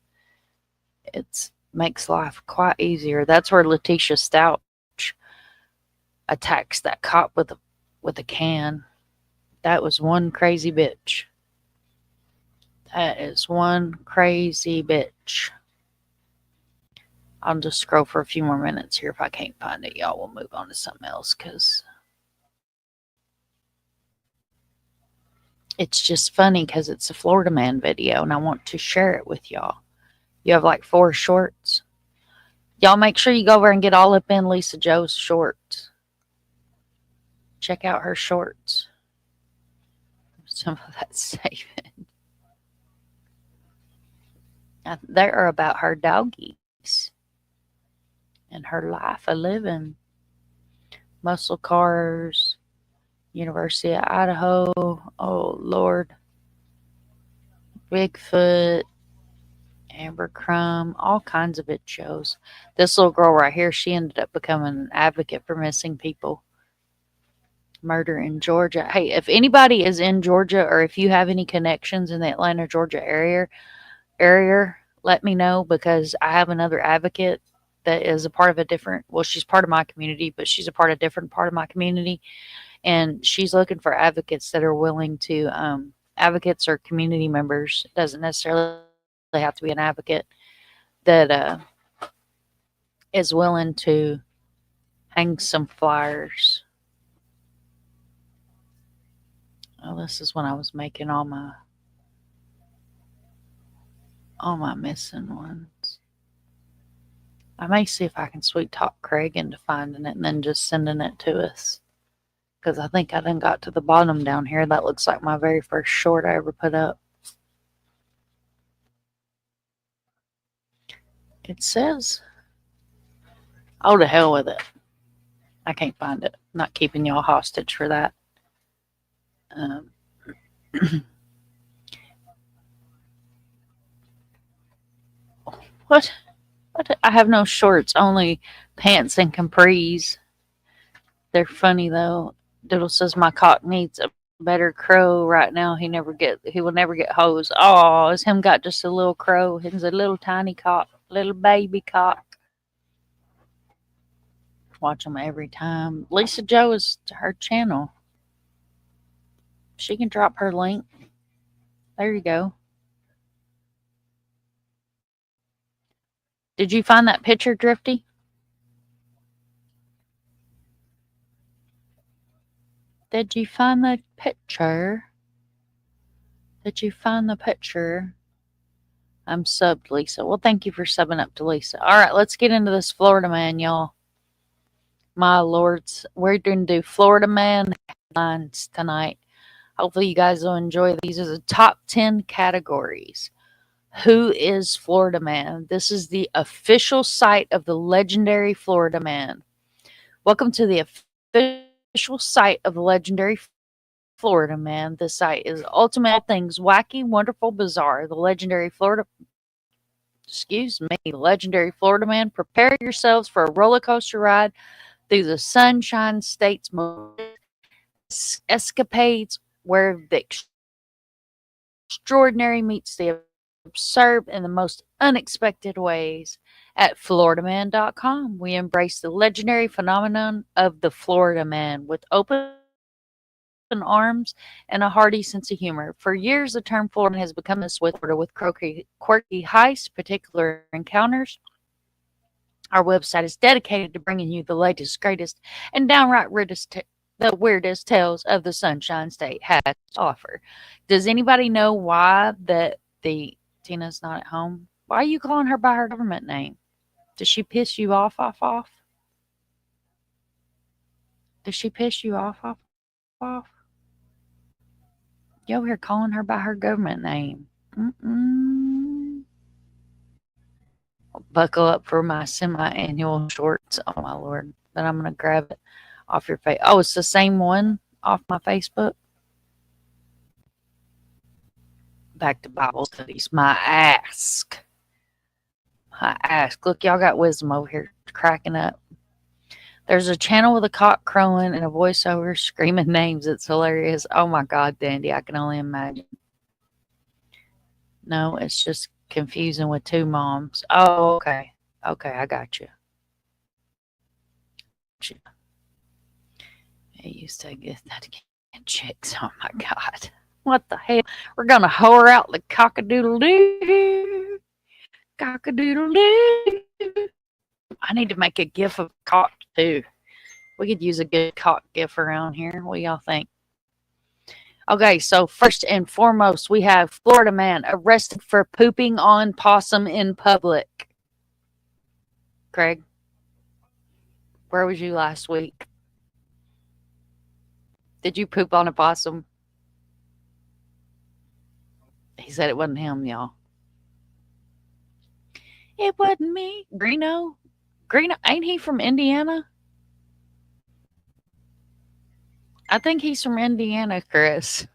It makes life quite easier. That's where Letitia Stout attacks that cop with a can. That was one crazy bitch. That is one crazy bitch. I'll just scroll for a few more minutes here. If I can't find it, y'all will move on to something else because it's just funny because it's a Florida Man video and I want to share it with y'all. You have like 4 shorts. Y'all make sure you go over and get all up in Lisa Jo's shorts. Check out her shorts. Some of that saving. They are about her doggies and her life of living. Muscle cars, University of Idaho, oh Lord, Bigfoot, Amber Crumb, all kinds of it shows. This little girl right here, she ended up becoming an advocate for missing people. Murder in Georgia. Hey, if anybody is in Georgia or if you have any connections in the Atlanta, Georgia area, let me know because I have another advocate that is a part of a different, well, she's part of my community, but she's a part of a different part of my community. And she's looking for advocates that are willing to, advocates or community members. It doesn't necessarily have to be an advocate that is willing to hang some flyers. Oh, this is when I was making all my missing ones. I may see if I can sweet talk Craig into finding it and then just sending it to us. Because I think I done got to the bottom down here. That looks like my very first short I ever put up. It says, oh, to hell with it. I can't find it. I'm not keeping y'all hostage for that. What? I have no shorts, only pants and capris. They're funny though. Doodle says my cock needs a better crow right now. He will never get hosed. Oh, is him got just a little crow. He's a little tiny cock, little baby cock. Watch them every time. Lisa Jo is her channel. She can drop her link. There you go. Did you find that picture, Drifty? Did you find the picture? Did you find the picture? I'm subbed, Lisa. Well, thank you for subbing up to Lisa. All right, let's get into this Florida Man, y'all. My lords, we're going to do Florida Man headlines tonight. Hopefully you guys will enjoy these. These are the top 10 categories. Who is Florida Man? This is the official site of the legendary Florida Man. Welcome to the official site of the legendary Florida Man. This site is ultimate things wacky, wonderful, bizarre. The legendary Florida Man. Prepare yourselves for a roller coaster ride through the Sunshine State's escapades, where the extraordinary meets the absurd in the most unexpected ways. At FloridaMan.com, we embrace the legendary phenomenon of the Florida Man with open arms and a hearty sense of humor. For years, the term Florida has become a with quirky heists, particular encounters. Our website is dedicated to bringing you the latest, greatest, and downright the weirdest tales of the Sunshine State has to offer. Does anybody know why Tina's not at home? Why are you calling her by her government name? Does she piss you off? Does she piss you off? You over here calling her by her government name. Buckle up for my semi-annual shorts. Oh, my Lord. Then I'm going to grab it off your face. Oh, it's the same one off my Facebook. Back to Bible studies. My ask. Look, y'all got wisdom over here cracking up. There's a channel with a cock crowing and a voiceover screaming names. It's hilarious. Oh my God, Dandy, I can only imagine. No, it's just confusing with two moms. Oh, okay. Okay, I got you. I used to get that chicks. Oh my God. What the hell? We're going to whore out the cock-a-doodle-doo. Cock-a-doodle-doo. I need to make a gif of cock too. We could use a good cock gif around here. What do y'all think? Okay, so first and foremost, we have Florida man arrested for pooping on possum in public. Craig, where was you last week? Did you poop on a possum? He said it wasn't him, y'all. It wasn't me. Greeno, ain't he from Indiana? I think he's from Indiana, Chris.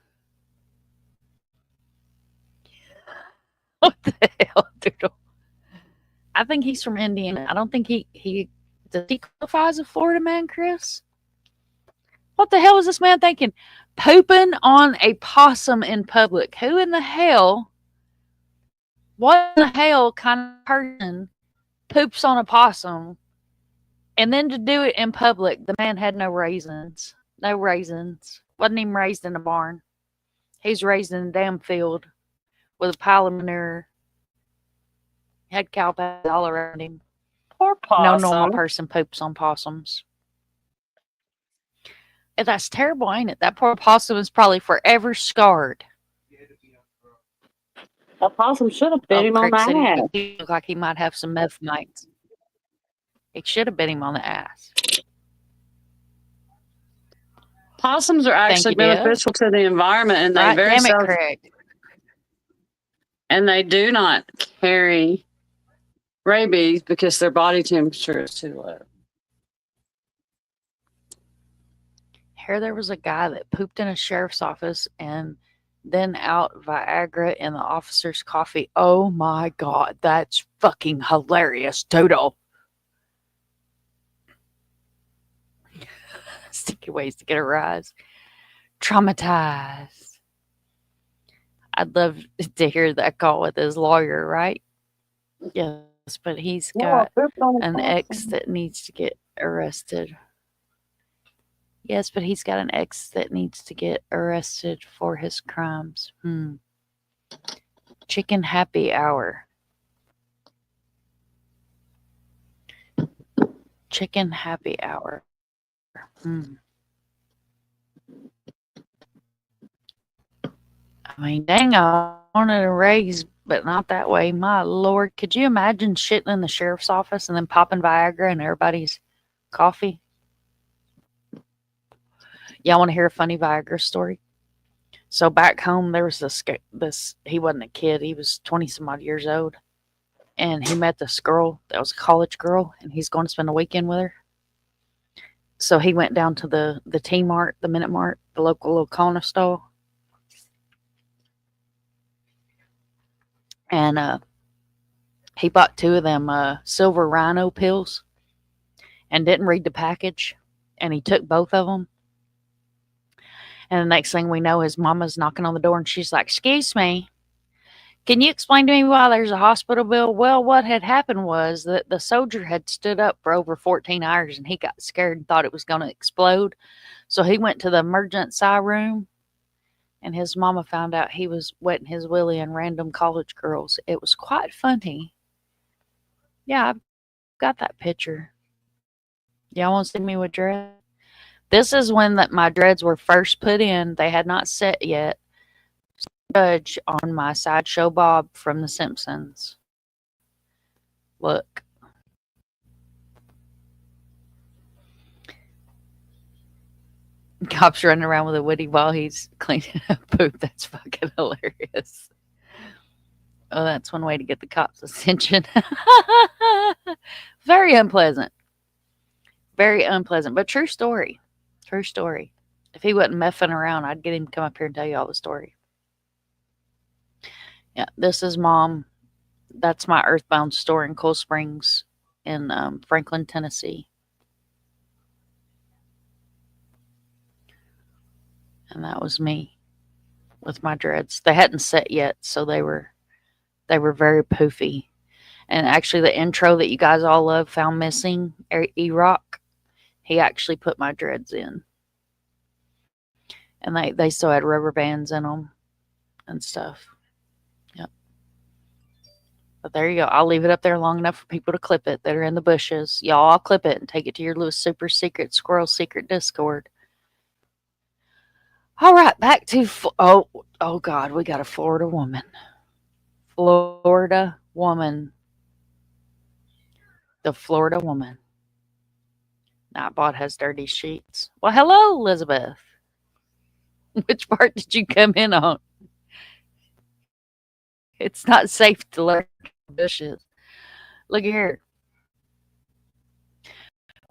What the hell, Doodle? I think he's from Indiana. I don't think he does he qualify as a Florida man, Chris? What the hell is this man thinking? Pooping on a possum in public. Who in the hell? What in the hell kind of person poops on a possum? And then to do it in public, the man had no raisins. No raisins. Wasn't even raised in a barn. He's raised in a damn field with a pile of manure. Had cow pads all around him. Poor possum. No normal person poops on possums. And that's terrible, ain't it? That poor possum is probably forever scarred. A possum should have bit him on the ass. He looked like he might have some meth mites. It should have bit him on the ass. Possums are actually beneficial to the environment, and they and they do not carry rabies because their body temperature is too low. Here there was a guy that pooped in a sheriff's office and then out Viagra in the officer's coffee. Oh my God, that's fucking hilarious, Dodo. Sticky ways to get a rise. Traumatized. I'd love to hear that call with his lawyer, right? Yes, but he's got an ex that needs to get arrested. Yes, but he's got an ex that needs to get arrested for his crimes. Chicken happy hour. Chicken happy hour. I mean, dang, I wanted to raise, but not that way. My Lord, could you imagine shitting in the sheriff's office and then popping Viagra in everybody's coffee? Y'all want to hear a funny Viagra story? So back home, there was this, he wasn't a kid. He was 20 some odd years old. And he met this girl that was a college girl, and he's going to spend a weekend with her. So he went down to the T-Mart, the Minute Mart, the local little corner store. And he bought 2 of them silver rhino pills and didn't read the package. And he took both of them. And the next thing we know, his mama's knocking on the door, and she's like, "Excuse me, Can you explain to me why there's a hospital bill? Well, what had happened was that the soldier had stood up for over 14 hours and he got scared and thought it was going to explode. So he went to the emergency room and his mama found out he was wetting his willy in random college girls. It was quite funny. Yeah, I've got that picture. Y'all want to see me with dreads? This is when my dreads were first put in. They had not set yet. Judge on my Sideshow Bob from The Simpsons. Look. Cop's running around with a woody while he's cleaning up poop. That's fucking hilarious. Oh, that's one way to get the cops' attention. Very unpleasant. Very unpleasant, but true story. True story. If he wasn't meffing around, I'd get him to come up here and tell you all the story. Yeah, this is Mom. That's my Earthbound store in Cool Springs in Franklin, Tennessee. And that was me with my dreads. They hadn't set yet, so they were very poofy. And actually, the intro that you guys all love, Found Missing, E-Rock, he actually put my dreads in. And they still had rubber bands in them and stuff. Yep. But there you go. I'll leave it up there long enough for people to clip it that are in the bushes. Y'all, I'll clip it and take it to your little super secret squirrel secret Discord. All right, back to, oh God, we got a Florida woman. Florida woman. The Florida woman. Nightbot has dirty sheets. Well, hello, Elizabeth. Which part did you come in on? It's not safe to lurk in bushes. Look here.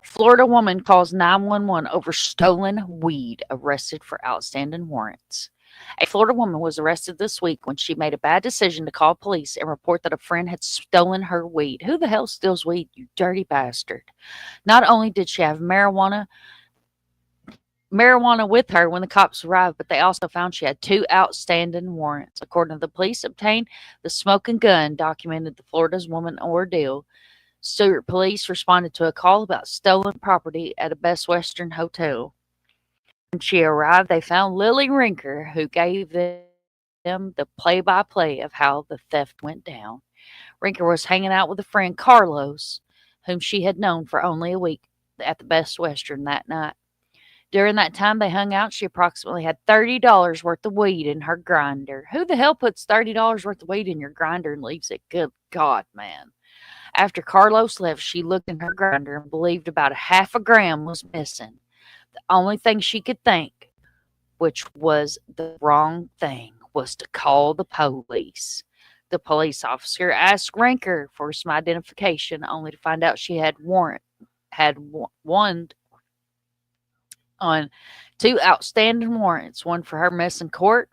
Florida woman calls 911 over stolen weed, arrested for outstanding warrants. A Florida woman was arrested this week when she made a bad decision to call police and report that a friend had stolen her weed. Who the hell steals weed, you dirty bastard? Not only did she have marijuana with her when the cops arrived, but they also found she had 2 outstanding warrants. According to the police obtained, the smoking gun documented the Florida's woman ordeal. Stewart police responded to a call about stolen property at a Best Western hotel. When she arrived, they found Lily Rinker, who gave them the play-by-play of how the theft went down. Rinker was hanging out with a friend, Carlos, whom she had known for only a week at the Best Western that night. During that time they hung out, she approximately had $30 worth of weed in her grinder. Who the hell puts $30 worth of weed in your grinder and leaves it? Good God, man. After Carlos left, she looked in her grinder and believed about 0.5 gram was missing. The only thing she could think, which was the wrong thing, was to call the police. The police officer asked Rinker for some identification, only to find out she had won on 2 outstanding warrants, one for her missing court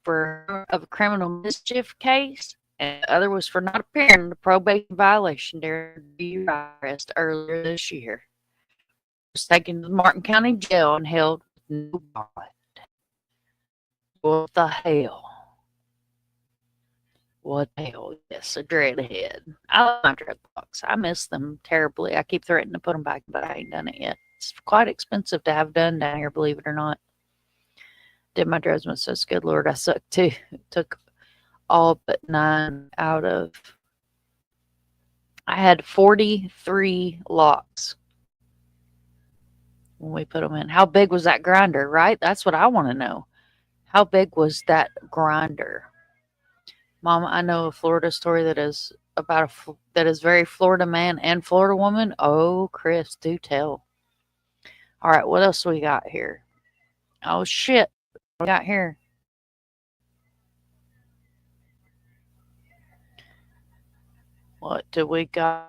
for a criminal mischief case, and the other was for not appearing in a probation violation during the arrest earlier this year. She was taken to the Martin County Jail and held with no bond. What the hell? What the hell? Yes, a dreadhead. I love my dreadlocks. I miss them terribly. I keep threatening to put them back, but I ain't done it yet. It's quite expensive to have done down here, believe it or not. Did my dreads with such good Lord, I sucked too. It took all but 9 out of. I had 43 locks when we put them in. How big was that grinder, right? That's what I want to know. How big was that grinder? Mom, I know a Florida story that is about that is very Florida man and Florida woman. Oh, Chris, do tell. All right, what else we got here? Oh, shit. What we got here? What do we got?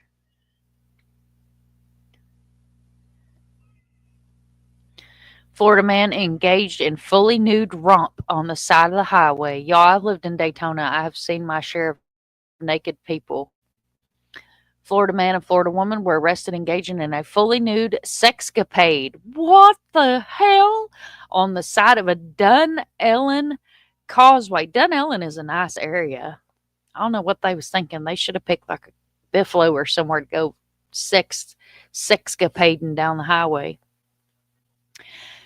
Florida man engaged in fully nude romp on the side of the highway. Y'all, I've lived in Daytona. I have seen my share of naked people. Florida man and Florida woman were arrested engaging in a fully nude sexcapade. What the hell? On the side of a Dun Ellen Causeway. Dunellen is a nice area. I don't know what they was thinking. They should have picked like a Biffalo or somewhere to go sexcapading down the highway.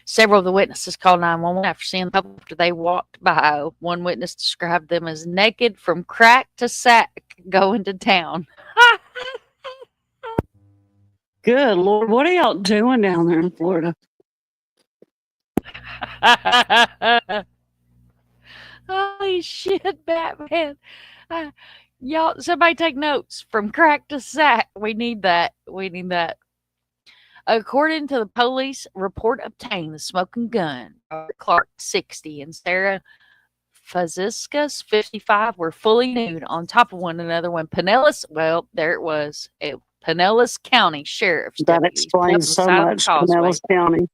Several of the witnesses called 911 after seeing the couple after they walked by. One witness described them as naked from crack to sack going to town. Good Lord, what are y'all doing down there in Florida? Holy shit, Batman. Y'all, somebody take notes. From crack to sack. We need that. We need that. According to the police report obtained, the smoking gun, Clark, 60, and Sarah Faziskas, 55, were fully nude on top of one another when Pinellas, well, there it was, Pinellas County Sheriff's That deputies explains so much. Pinellas County.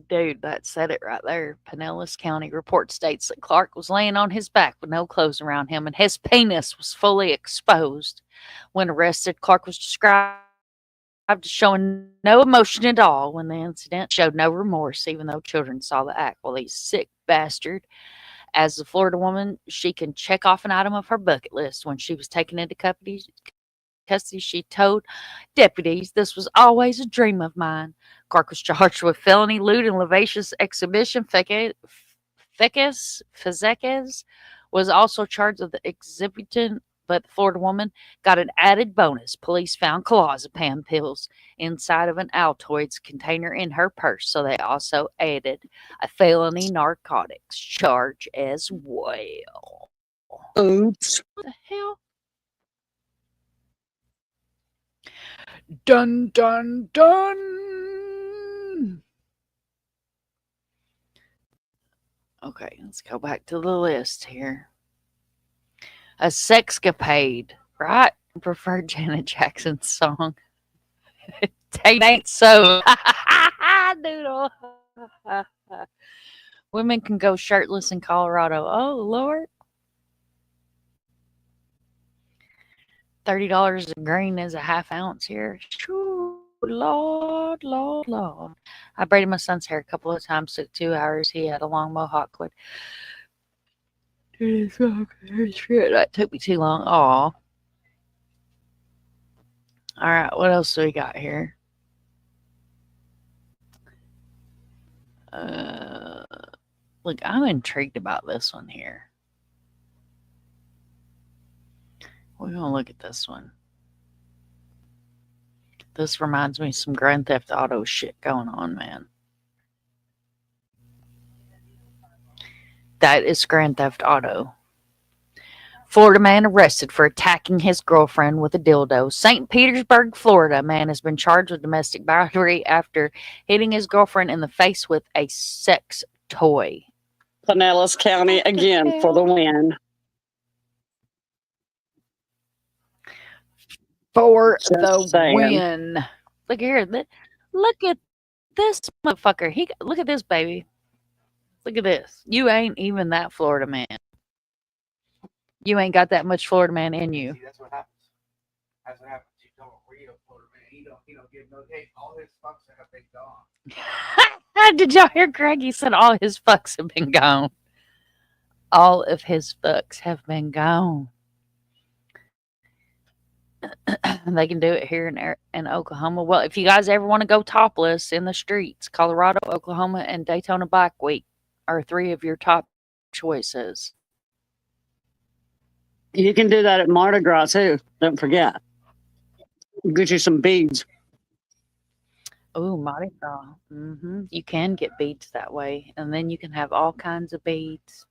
Dude, that said it right there. Pinellas County report states that Clark was laying on his back with no clothes around him and his penis was fully exposed. When arrested, Clark was described as showing no emotion at all when the incident, showed no remorse, even though children saw the act. Well, he's sick bastard. As a Florida woman, she can check off an item of her bucket list. When she was taken into custody, she told deputies, "This was always a dream of mine." Clark was charged with felony lewd and lascivious exhibition. Fezekes was also charged with exhibiting, but the Florida woman got an added bonus. Police found clozapam pills inside of an Altoids container in her purse, so they also added a felony narcotics charge as well. Oops. What the hell? Dun, dun, dun. Okay, let's go back to the list here. A sexcapade, right? I prefer Janet Jackson's song. It ain't so. Doodle. Women can go shirtless in Colorado. Oh, Lord. $30 a green is a half ounce here. Shoo, Lord, Lord, Lord. I braided my son's hair a couple of times. Took 2 hours. He had a long mohawk. That took me too long. Aw. All right, what else do we got here? Look, I'm intrigued about this one here. We're going to look at this one. This reminds me of some Grand Theft Auto shit going on, man. That is Grand Theft Auto. Florida man arrested for attacking his girlfriend with a dildo. St. Petersburg, Florida. Man has been charged with domestic battery after hitting his girlfriend in the face with a sex toy. Pinellas County again for the win. For Just the saying. win. Look here. Look at this motherfucker. Look at this, baby. Look at this. You ain't even that Florida man. You ain't got that much Florida man in you. See, that's what happens. That's what happens. You don't real Florida man. He don't give no hate. All his fucks have been gone. Did y'all hear Greg? He said all his fucks have been gone. All of his fucks have been gone. They can do it here in Oklahoma. Well, if you guys ever want to go topless in the streets, Colorado, Oklahoma, and Daytona Black Week are 3 of your top choices. You can do that at Mardi Gras too. Don't forget. Get you some beads. Oh, Mardi Gras. You can get beads that way, and then you can have all kinds of beads.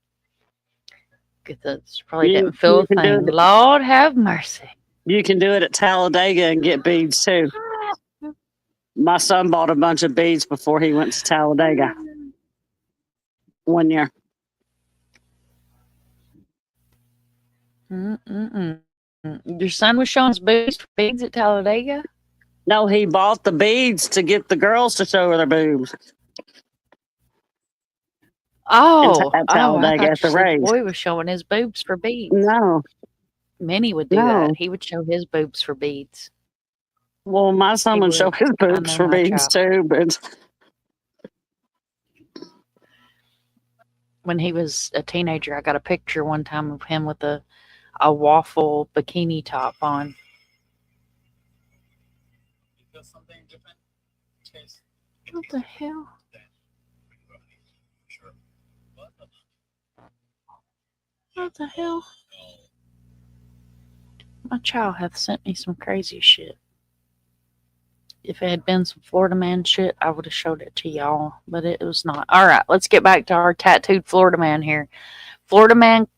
Get this. Probably didn't feel a thing. Lord have mercy. You can do it at Talladega and get beads too. My son bought a bunch of beads before he went to Talladega one year. Your son was showing his beads at Talladega? No, he bought the beads to get the girls to show her their boobs. Oh, at Talladega I at the thought race. The boy was showing his boobs for beads. No. Minnie would do that. He would show his boobs for beads. Well, my son would show his boobs for beads too, but when he was a teenager. I got a picture one time of him with a waffle bikini top on. What the hell? What the hell? My child hath sent me some crazy shit. If it had been some Florida man shit, I would have showed it to y'all, but it was not. All right, let's get back to our tattooed Florida man here. Florida man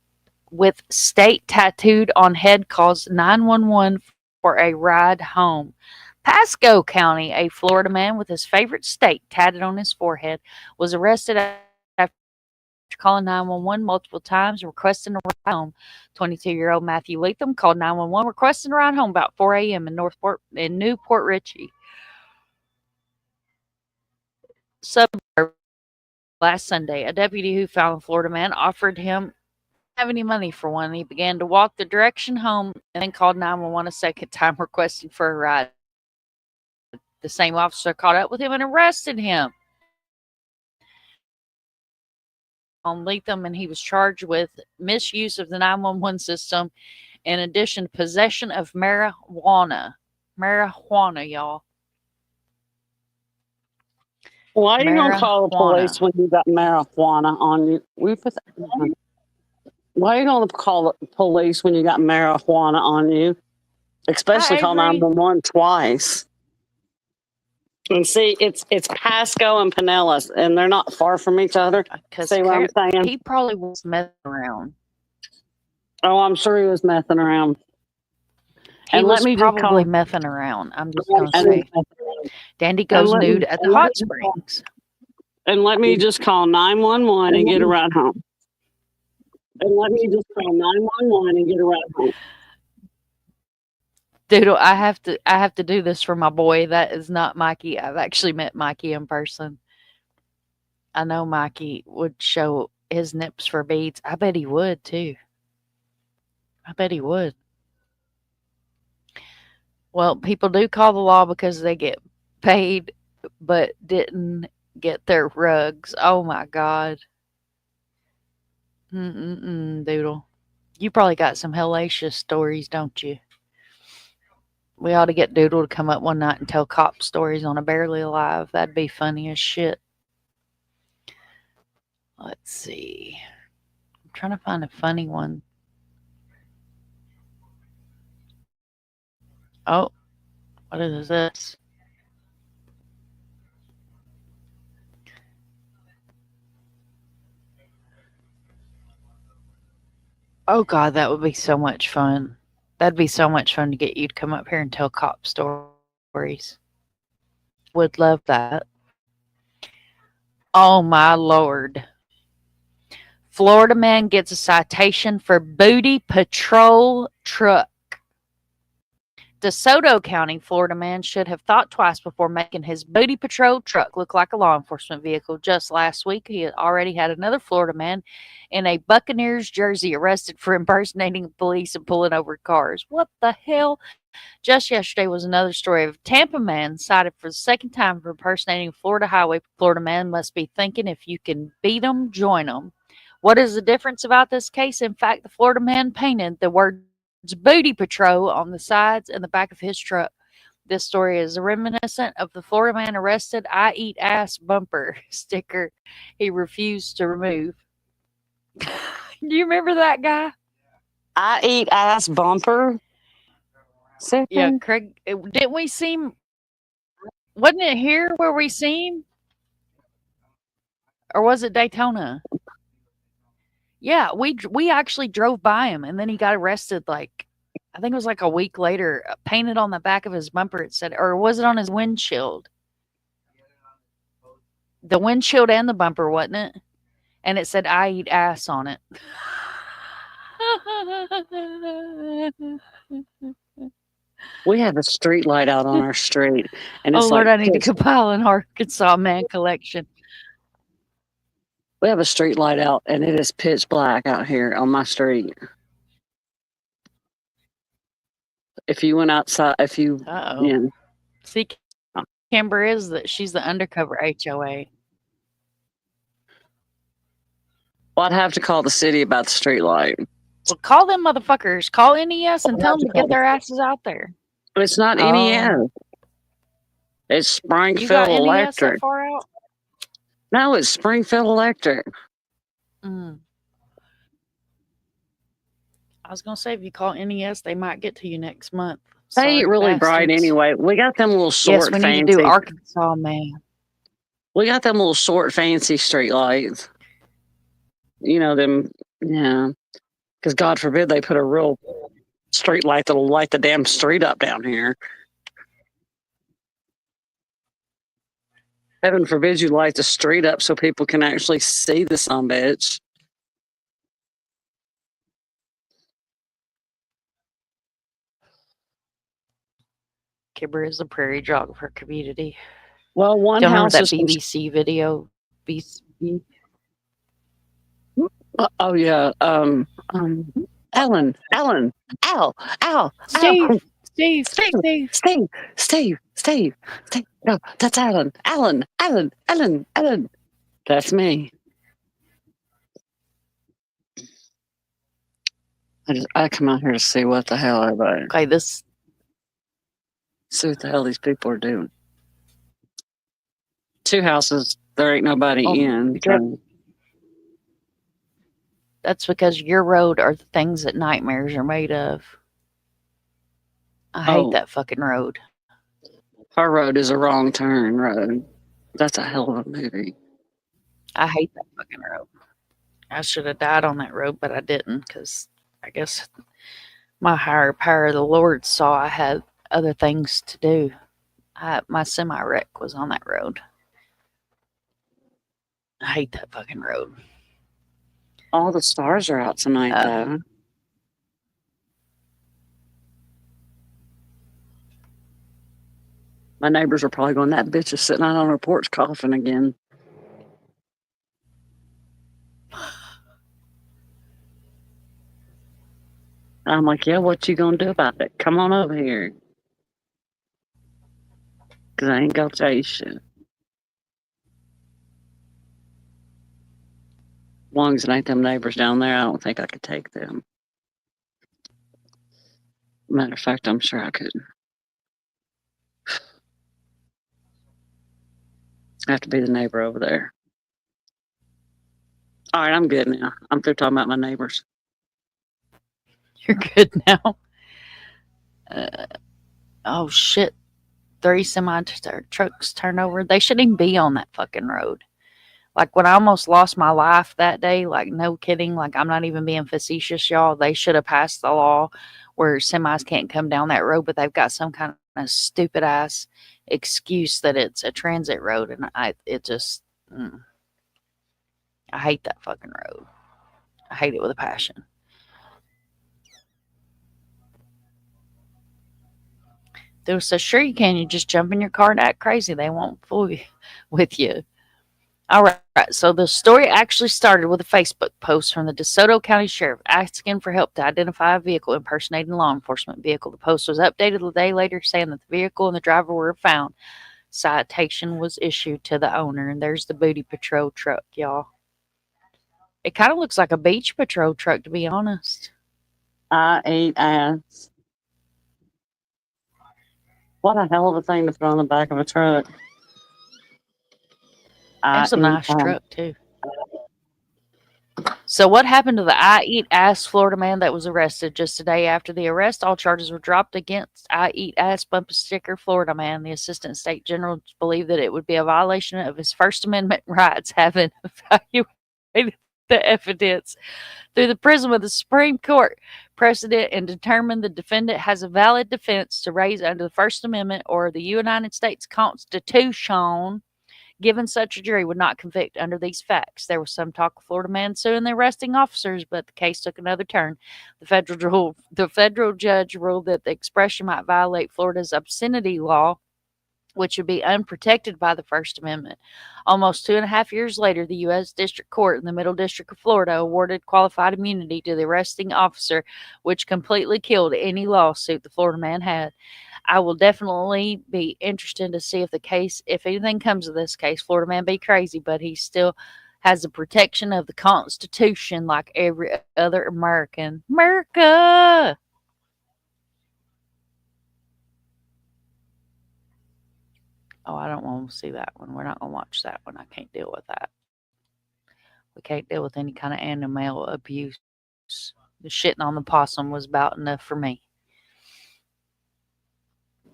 with state tattooed on head calls 911 for a ride home. Pasco County, a Florida man with his favorite state tatted on his forehead, was arrested after calling 911 multiple times requesting a ride home. 22-year-old Matthew Latham called 911 requesting a ride home about 4 a.m. in Newport Richey suburb last Sunday. A deputy who found the Florida man offered him have any money for one. He began to walk the direction home and then called 911 a second time requesting for a ride. The same officer caught up with him and arrested him on Latham, and he was charged with misuse of the 911 system in addition to possession of marijuana, y'all. Why are you gonna call the police when you got marijuana on you? Why are you gonna call the police when you got marijuana on you? Especially call 911 twice. And see, it's Pasco and Pinellas, and they're not far from each other. See what I'm saying? He probably was messing around. Oh, I'm sure he was messing around. He was probably messing around. I'm just going to say. Dandy goes nude at the hot springs. And let me just call 911 and get a ride home. Doodle, I have to do this for my boy. That is not Mikey. I've actually met Mikey in person. I know Mikey would show his nips for beads. I bet he would too. I bet he would. Well, people do call the law because they get paid but didn't get their rugs. Oh my God. Doodle. You probably got some hellacious stories, don't you? We ought to get Doodle to come up one night and tell cop stories on a Barely Alive. That'd be funny as shit. Let's see. I'm trying to find a funny one. Oh, what is this? Oh God, that would be so much fun. That'd be so much fun to get you to come up here and tell cop stories. Would love that. Oh my Lord. Florida man gets a citation for booty patrol truck. DeSoto County, Florida man should have thought twice before making his booty patrol truck look like a law enforcement vehicle. Just last week, he had already had another Florida man in a Buccaneers jersey arrested for impersonating police and pulling over cars. What the hell? Just yesterday was another story of a Tampa man cited for the second time for impersonating a Florida highway. Florida man must be thinking if you can beat them, join them. What is the difference about this case? In fact, the Florida man painted the word booty patrol on the sides and the back of his truck. This story is reminiscent of the Florida man arrested "I eat ass" bumper sticker he refused to remove. Do you remember that guy? I eat ass bumper. Yeah, Craig. Didn't we see him? Wasn't it here where we see him? Or was it Daytona? Yeah, we actually drove by him, and then he got arrested. Like, I think it was like a week later. Painted on the back of his bumper, it said, or was it on his windshield? The windshield and the bumper, wasn't it? And it said, "I eat ass" on it. We have a street light out on our street, and it's Lord, like, I need to compile an Arkansas man collection. We have a street light out, and it is pitch black out here on my street. If you went outside, See, Kimber she's the undercover HOA. Well, I'd have to call the city about the street light. Well, call them motherfuckers. Call NES and I'll tell have them to to get call their asses out there. But it's not Oh. NES. It's You got Springfield NES Electric. that far out? No, it's Springfield Electric. I was going to say, if you call NES, they might get to you next month. They ain't really bright anyway. We got them little short, Yes, we fancy. need to do Arkansas, man. We got them little short, fancy street lights. You know them, yeah. Because God forbid they put a real street light that'll light the damn street up down here. Heaven forbid you light the street up so people can actually see the sumbitch. Kibber is the prairie geographer community. Well, one Do you remember house that is BBC video? oh yeah. Ellen, Al, Steve, Steve. No, that's Alan. That's me. I come out here to see what the hell everybody. Okay, See what the hell these people are doing. 2 houses, there ain't nobody in. That's because your road are the things that nightmares are made of. I hate that fucking road. Our road is a wrong turn road. That's a hell of a movie. I hate that fucking road. I should have died on that road, but I didn't, because I guess my higher power of the Lord saw I had other things to do. My semi-wreck was on that road. I hate that fucking road. All the stars are out tonight, though. My neighbors are probably going, that bitch is sitting out on her porch coughing again. I'm like, yeah, what you gonna do about it? Come on over here. Because I ain't gonna tell you shit. As long as it ain't them neighbors down there, I don't think I could take them. Matter of fact, I'm sure I couldn't. I have to be the neighbor over there. All right, I'm good now. I'm through talking about my neighbors. You're good now. Oh shit! 3 semi-trucks turned over. They shouldn't even be on that fucking road. Like when I almost lost my life that day, like no kidding, like I'm not even being facetious, y'all. They should have passed the law where semis can't come down that road, but they've got some kind of stupid ass excuse that it's a transit road, and I hate that fucking road. I hate it with a passion. They said, sure you can. You just jump in your car and act crazy. They won't fool you with you. All right. So the story actually started with a Facebook post from the DeSoto County Sheriff asking for help to identify a vehicle impersonating a law enforcement vehicle. The post was updated a day later saying that the vehicle and the driver were found. Citation was issued to the owner. And there's the booty patrol truck, y'all. It kind of looks like a beach patrol truck, to be honest. I ate ass. What a hell of a thing to put on the back of a truck. It's a nice truck, too. So what happened to the I Eat Ass Florida man that was arrested just a day after the arrest? All charges were dropped against I Eat Ass Bumper Sticker Florida man. The assistant state general believed that it would be a violation of his First Amendment rights, having evaluated the evidence through the prism of the Supreme Court precedent and determined the defendant has a valid defense to raise under the First Amendment or the United States Constitution. Given such a jury would not convict under these facts. There was some talk of Florida man suing the arresting officers, but the case took another turn. The federal judge ruled that the expression might violate Florida's obscenity law, which would be unprotected by the First Amendment. Almost 2.5 years later, the U.S. District Court in the Middle District of Florida awarded qualified immunity to the arresting officer, which completely killed any lawsuit the Florida man had. I will definitely be interested to see if anything comes of this case. Florida man be crazy, but he still has the protection of the Constitution like every other American. America! Oh, I don't want to see that one. We're not going to watch that one. I can't deal with that. We can't deal with any kind of animal abuse. The shitting on the possum was about enough for me.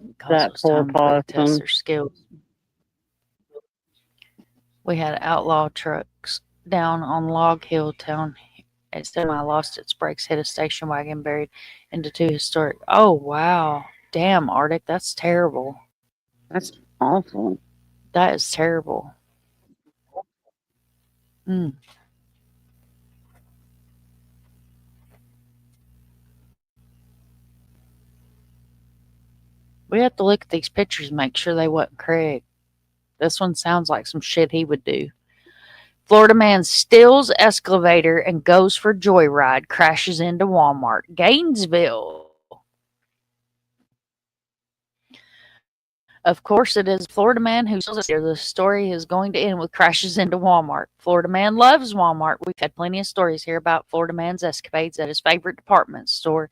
Because That it was poor time for them to test possum. their skills. We had outlaw trucks down on Log Hill Town. It semi lost its brakes, hit a station wagon, buried into two historic. Oh, wow. Damn, Arctic. That's terrible. That's awful. That is terrible. Mm. We have to look at these pictures and make sure they wasn't Craig. This one sounds like some shit he would do. Florida man steals excavator and goes for joyride, crashes into Walmart. Gainesville. Of course it is. Florida man who steals it. The story is going to end with crashes into Walmart. Florida man loves Walmart. We've had plenty of stories here about Florida man's escapades at his favorite department store.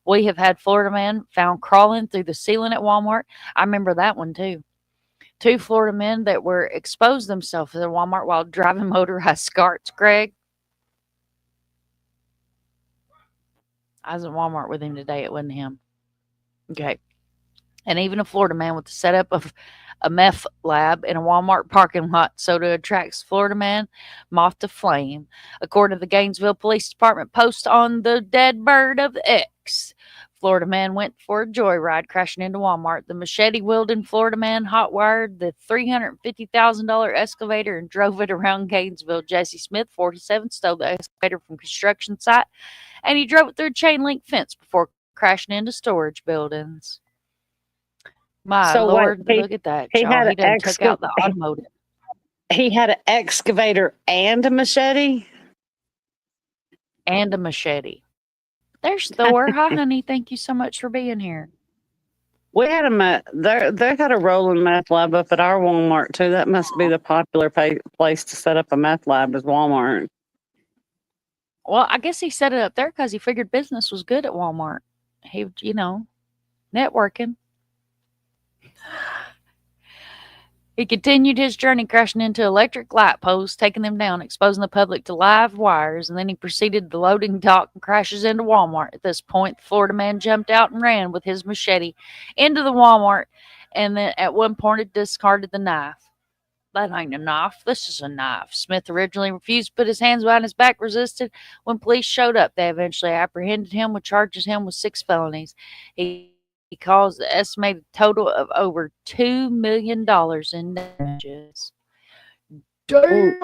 We have had Florida man found crawling through the ceiling at Walmart. I remember that one too. 2 Florida men that were exposed themselves at Walmart while driving motorized carts, Greg. I was at Walmart with him today. It wasn't him. Okay. And even a Florida man with the setup of a meth lab in a Walmart parking lot so to attract Florida man moth to flame. According to the Gainesville Police Department post on the dead bird of X, Florida man went for a joyride, crashing into Walmart. The machete-wielding Florida man hot-wired the $350,000 excavator and drove it around Gainesville. Jesse Smith, 47, stole the excavator from construction site, and he drove it through a chain-link fence before crashing into storage buildings. My So what, Lord, look at that, he y'all. had He an done took out the automotive. He had an excavator and a machete? And a machete. There's Thor. Hi, honey. Thank you so much for being here. We had they had a rolling meth lab up at our Walmart too. That must be the popular place to set up a meth lab is Walmart. Well, I guess he set it up there because he figured business was good at Walmart. He, networking. He continued his journey, crashing into electric light posts, taking them down, exposing the public to live wires, and then he proceeded to loading dock and crashes into Walmart. At this point, the Florida man jumped out and ran with his machete into the Walmart, and then at one point it discarded the knife. That ain't a knife. This is a knife. Smith originally refused to put his hands behind his back, resisted. When police showed up, they eventually apprehended him and charged him with 6 felonies. He caused the estimated total of over $2 million in damages. Ooh,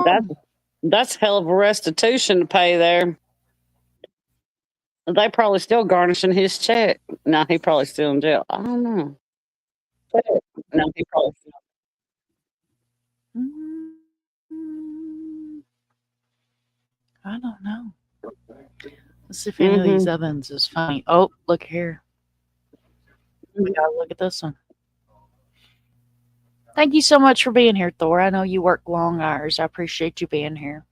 that's hell of a restitution to pay there. They probably still garnishing his check. No, he probably still in jail. I don't know. No, he probably still. I don't know. Let's see if any of these other ones is funny. Oh, look here. We gotta look at this one. Thank you so much for being here, Thor. I know you work long hours. I appreciate you being here.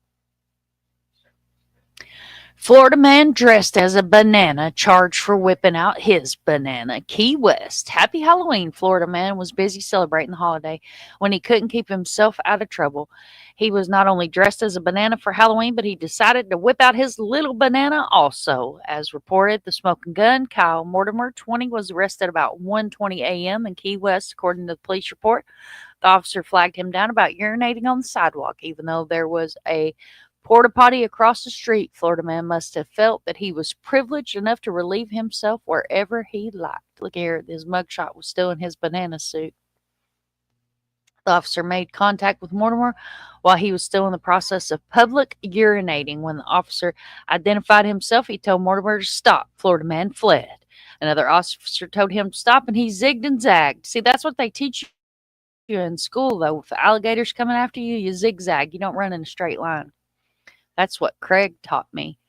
Florida man dressed as a banana charged for whipping out his banana. Key West. Happy Halloween. Florida man was busy celebrating the holiday when he couldn't keep himself out of trouble. He was not only dressed as a banana for Halloween, but he decided to whip out his little banana also. As reported, the smoking gun, Kyle Mortimer, 20, was arrested about 1:20 a.m. in Key West, according to the police report. The officer flagged him down about urinating on the sidewalk, even though there was a porta potty across the street. Florida man must have felt that he was privileged enough to relieve himself wherever he liked. Look here, his mugshot was still in his banana suit. The officer made contact with Mortimer while he was still in the process of public urinating. When the officer identified himself, he told Mortimer to stop. Florida man fled. Another officer told him to stop, and he zigged and zagged. See, that's what they teach you in school, though. If alligators coming after you, you zigzag. You don't run in a straight line. That's what Craig taught me.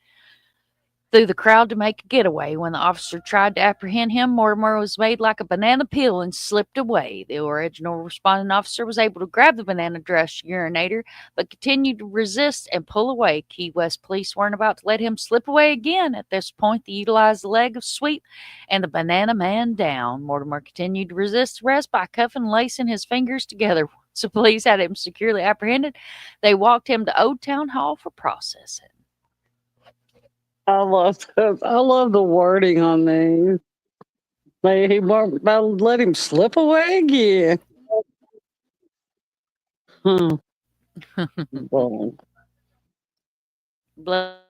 through the crowd to make a getaway. When the officer tried to apprehend him, Mortimer was made like a banana peel and slipped away. The original responding officer was able to grab the banana dress urinator, but continued to resist and pull away. Key West police weren't about to let him slip away again. At this point, they utilized the leg of sweep and the banana man down. Mortimer continued to resist arrest by cuffing and lacing his fingers together. Once the police had him securely apprehended, they walked him to Old Town Hall for processing. I love the wording on these. He won't let him slip away again. Well, Bless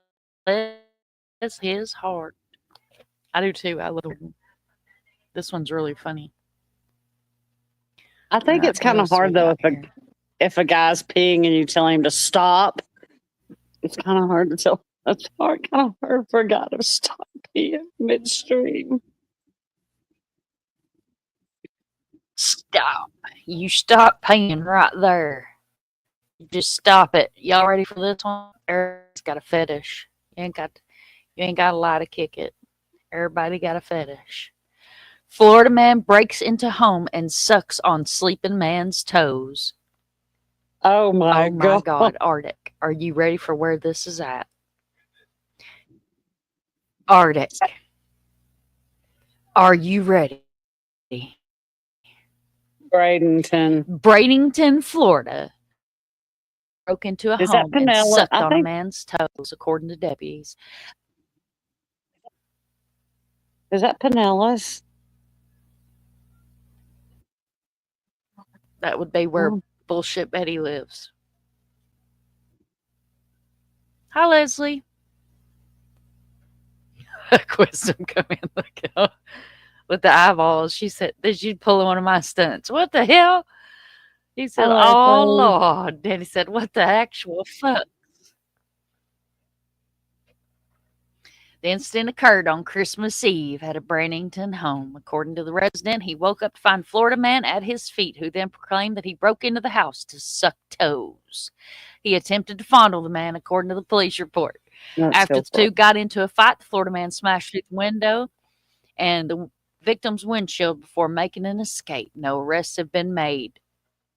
his heart. I do too. I love this one's really funny. I think it's kind of hard though if a guy's peeing and you tell him to stop. It's kind of hard to tell. It's kind of hard for a guy to stop peeing midstream. Stop. You stop paying right there. You just stop it. Y'all ready for this one? Everybody's got a fetish. You ain't got a lie to kick it. Everybody got a fetish. Florida man breaks into home and sucks on sleeping man's toes. Oh my God, Arctic. Are you ready for where this is at? Arctic. Are you ready? Bradenton, Florida. Broke into a home and sucked on a man's toes, according to deputies. Is that Pinellas? That would be where bullshit Betty lives. Hi, Leslie. Wisdom come in with the eyeballs. She said, "Did you pull one of my stunts?" What the hell? He said, "Oh Lord." Then he said, "What the actual fuck?" The incident occurred on Christmas Eve at a Bradenton home. According to the resident, he woke up to find Florida man at his feet, who then proclaimed that he broke into the house to suck toes. He attempted to fondle the man, according to the police report. After the two got into a fight, the Florida man smashed through the window and the victim's windshield before making an escape. No arrests have been made.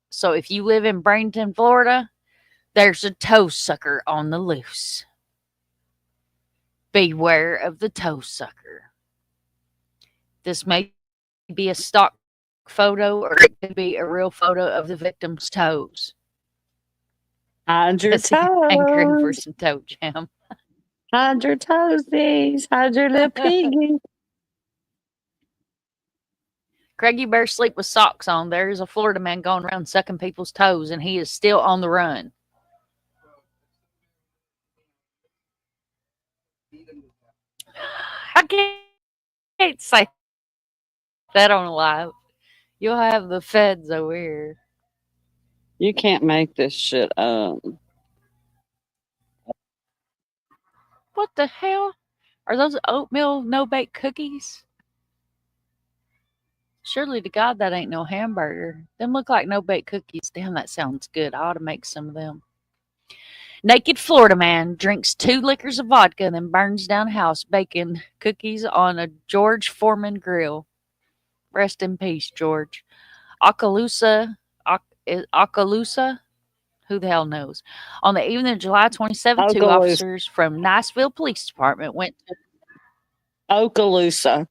So if you live in Bradenton, Florida, there's a toe sucker on the loose. Beware of the toe sucker. This may be a stock photo or it could be a real photo of the victim's toes. Hide your toes. Hankering for some toe jam. Hide your toesies. Hide your little piggy. Craigie bear sleep with socks on. There's a Florida man going around sucking people's toes, and he is still on the run. I can't say that on live. You'll have the feds over here. You can't make this shit up. What the hell? Are those oatmeal no-bake cookies? Surely to God that ain't no hamburger. Them look like no-bake cookies. Damn, that sounds good. I ought to make some of them. Naked Florida man drinks 2 liquors of vodka and then burns down house baking cookies on a George Foreman grill. Rest in peace, George. Okaloosa? Who the hell knows? On the evening of July 27th, 2 officers from Niceville Police Department went to Okaloosa.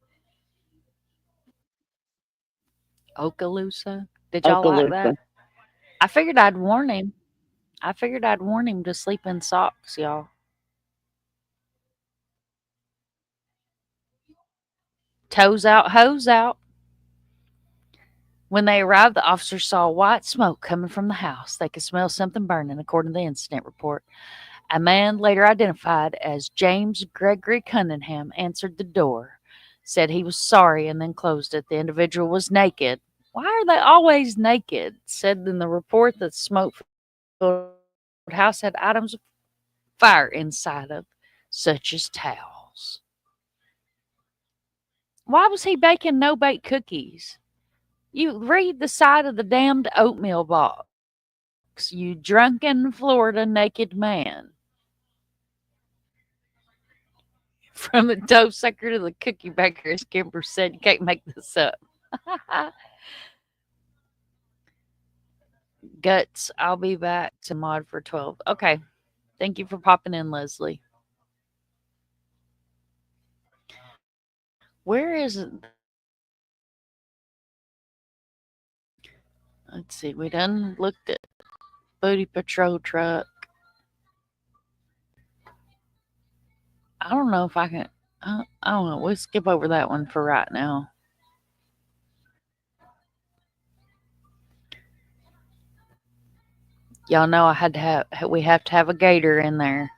Okaloosa? Did y'all like that? I figured I'd warn him. To sleep in socks, y'all. Toes out, hose out. When they arrived, the officers saw white smoke coming from the house. They could smell something burning, according to the incident report. A man later identified as James Gregory Cunningham answered the door, said he was sorry, and then closed it. The individual was naked. Why are they always naked? Said in the report that smoke-filled house had items of fire inside of, such as towels. Why was he baking no-bake cookies? You read the side of the damned oatmeal box. You drunken Florida naked man. From the dough sucker to the cookie baker, as Kimber said, you can't make this up. Guts, I'll be back to mod for 12. Okay. Thank you for popping in, Leslie. Where is it? Let's see. We done looked at Booty Patrol truck. I don't know if I can. I don't know. We'll skip over that one for right now. Y'all know we have to have a gator in there.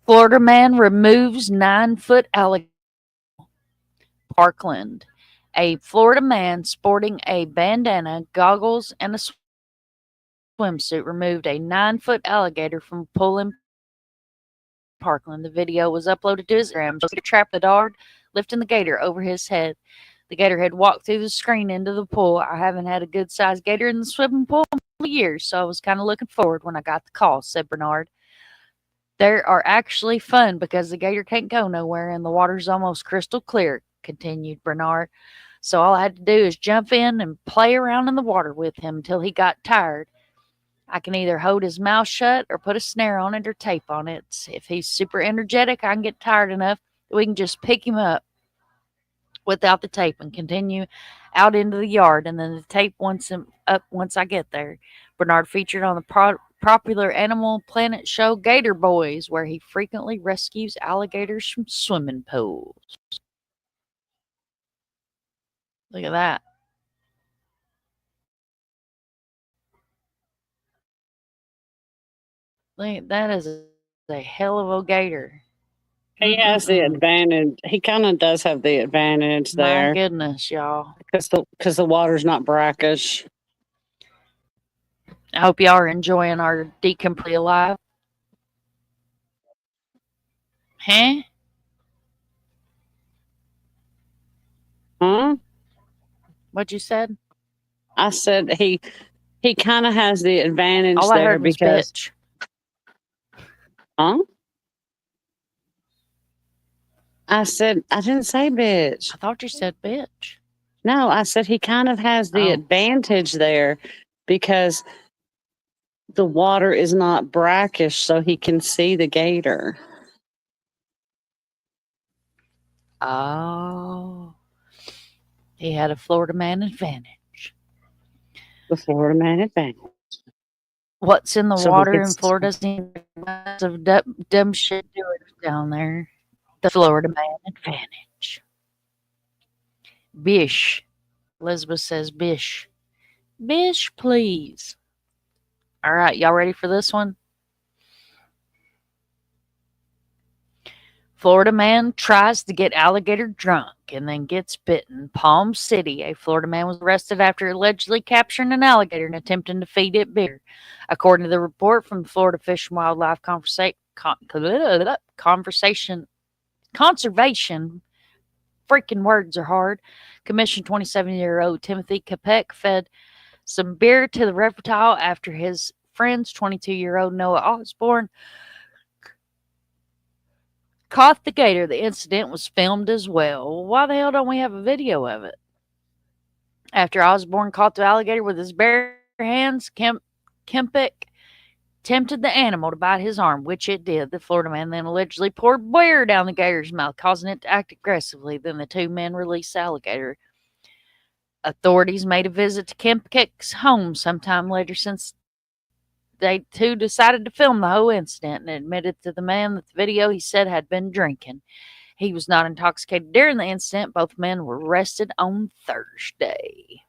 Florida man removes 9-foot alligator. Parkland. A Florida man sporting a bandana, goggles, and a swimsuit removed a 9-foot alligator from a pool in Parkland. The video was uploaded to his Instagram. He trapped the dog, lifting the gator over his head. The gator had walked through the screen into the pool. I haven't had a good-sized gator in the swimming pool in years, so I was kind of looking forward when I got the call, said Bernard. They are actually fun because the gator can't go nowhere and the water's almost crystal clear, continued Bernard. So all I had to do is jump in and play around in the water with him until he got tired. I can either hold his mouth shut or put a snare on it or tape on it. If he's super energetic, I can get tired enough that we can just pick him up without the tape and continue out into the yard, and then the tape once I get there. Bernard featured on the popular Animal Planet show Gator Boys, where he frequently rescues alligators from swimming pools. Look at that. That is a hell of a gator. He has the advantage. He kind of does have the advantage there. My goodness, y'all. Because the water's not brackish. I hope y'all are enjoying our Decompression live. Huh? Huh? What you said? I said he kind of has the advantage All I there heard was because. bitch. Huh? I didn't say bitch. I thought you said bitch. No, I said he kind of has the advantage there because the water is not brackish, so he can see the gator. Oh. He had a Florida man advantage. The Florida man advantage. What's in the So water in Florida of dumb shit doers down there. The Florida man advantage. Bish. Elizabeth says bish. Bish, please. All right, y'all ready for this one? Florida man tries to get alligator drunk and then gets bitten. Palm City, a Florida man was arrested after allegedly capturing an alligator and attempting to feed it beer. According to the report from the Florida Fish and Wildlife Conservation, freaking words are hard, Commission 27-year-old Timothy Capek fed some beer to the reptile after his friend's 22-year-old Noah Osborne caught the gator. The incident was filmed as well. Why the hell don't we have a video of it? After Osborne caught the alligator with his bare hands, Kempek tempted the animal to bite his arm, which it did. The Florida man then allegedly poured beer down the gator's mouth, causing it to act aggressively. Then the two men released the alligator. Authorities made a visit to Kempek's home sometime later, since they too decided to film the whole incident, and admitted to the man that the video he said had been drinking. He was not intoxicated during the incident. Both men were arrested on Thursday.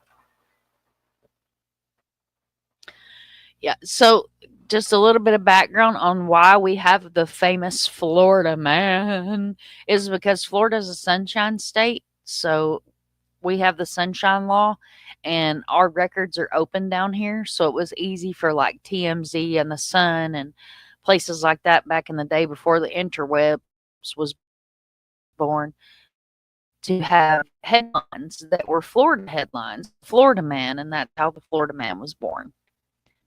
Yeah, so just a little bit of background on why we have the famous Florida man is because Florida is a sunshine state. So we have the sunshine law, and our records are open down here. So it was easy for like TMZ and The Sun and places like that back in the day before the interwebs was born to have headlines that were Florida headlines, Florida man, and that's how the Florida man was born.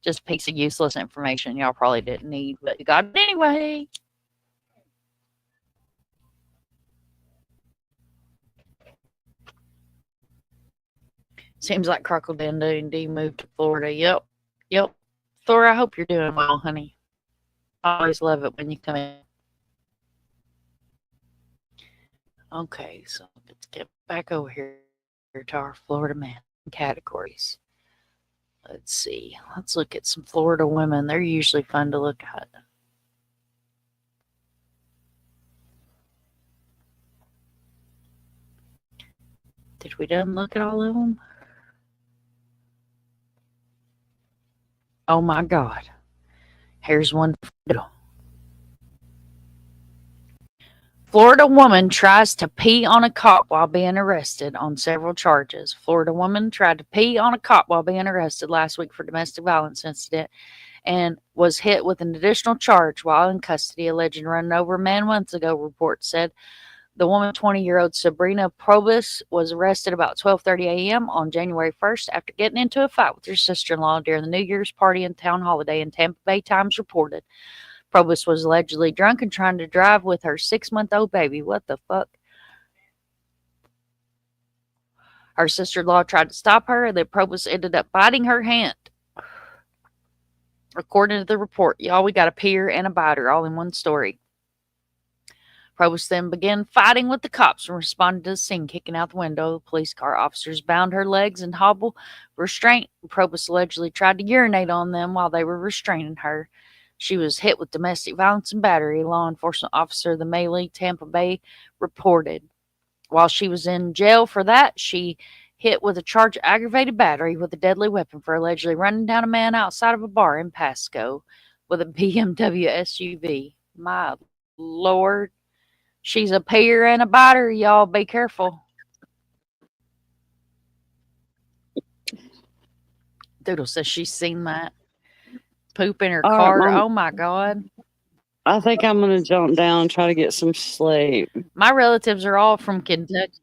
Just a piece of useless information y'all probably didn't need, but you got it anyway. Seems like Crocodile D moved to Florida. Yep. Thor, I hope you're doing well, honey. I always love it when you come in. Okay, so let's get back over here to our Florida man categories. Let's see. Let's look at some Florida women. They're usually fun to look at. Did we done look at all of them? Oh my God. Here's one. Florida woman tries to pee on a cop while being arrested on several charges. Florida woman tried to pee on a cop while being arrested last week for domestic violence incident and was hit with an additional charge while in custody, alleging running over a man months ago, reports said. The woman, 20-year-old Sabrina Probus, was arrested about 12:30 a.m. on January 1st after getting into a fight with her sister-in-law during the New Year's party and town holiday, and Tampa Bay Times reported. Probus was allegedly drunk and trying to drive with her 6-month-old baby. What the fuck? Her sister-in-law tried to stop her, and then Probus ended up biting her hand. According to the report, y'all, we got a peer and a biter all in one story. Probus then began fighting with the cops and responded to the scene, kicking out the window. The police car officers bound her legs and hobbled restraint. Probus allegedly tried to urinate on them while they were restraining her. She was hit with domestic violence and battery. A law enforcement officer of the Melee, Tampa Bay, reported. While she was in jail for that, she hit with a charge of aggravated battery with a deadly weapon for allegedly running down a man outside of a bar in Pasco with a BMW SUV. My Lord. She's a peer and a biter, y'all. Be careful. Doodle says she's seen that. Poop in her All right, car. Mom. Oh, my God. I think I'm going to jump down and try to get some sleep. My relatives are all from Kentucky.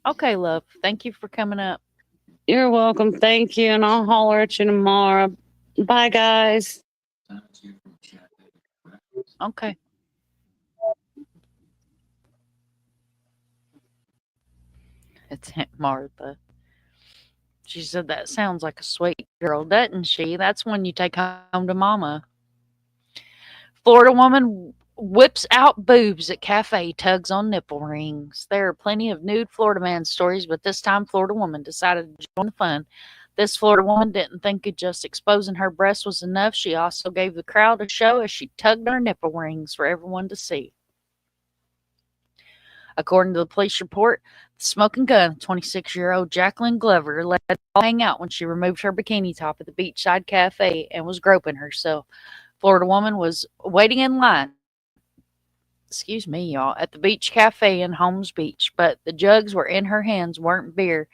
Okay, love. Thank you for coming up. You're welcome. Thank you. And I'll holler at you tomorrow. Bye, guys. Okay. It's Aunt Martha. She said that sounds like a sweet girl, doesn't she? That's when you take home to mama. Florida woman whips out boobs at cafe, tugs on nipple rings. There are plenty of nude Florida man stories, but this time Florida woman decided to join the fun. This Florida woman didn't think that just exposing her breast was enough. She also gave the crowd a show as she tugged on her nipple rings for everyone to see. According to the police report, the smoking gun, 26-year-old Jacqueline Glover, let it all hang out when she removed her bikini top at the beachside cafe and was groping herself. Florida woman was waiting in line, excuse me, y'all, at the beach cafe in Holmes Beach, but the jugs were in her hands weren't beer.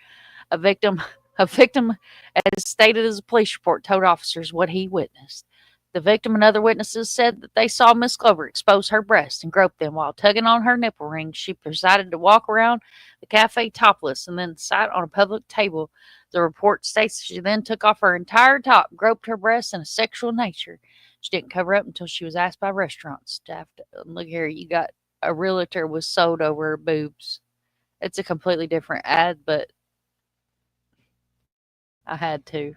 A victim, as stated as a police report, told officers what he witnessed. The victim and other witnesses said that they saw Miss Glover expose her breast and grope them while tugging on her nipple rings. She decided to walk around the cafe topless and then sat on a public table. The report states she then took off her entire top, groped her breasts in a sexual nature. She didn't cover up until she was asked by restaurant staff. Look here, you got a realtor was sold over her boobs. It's a completely different ad, but I had to.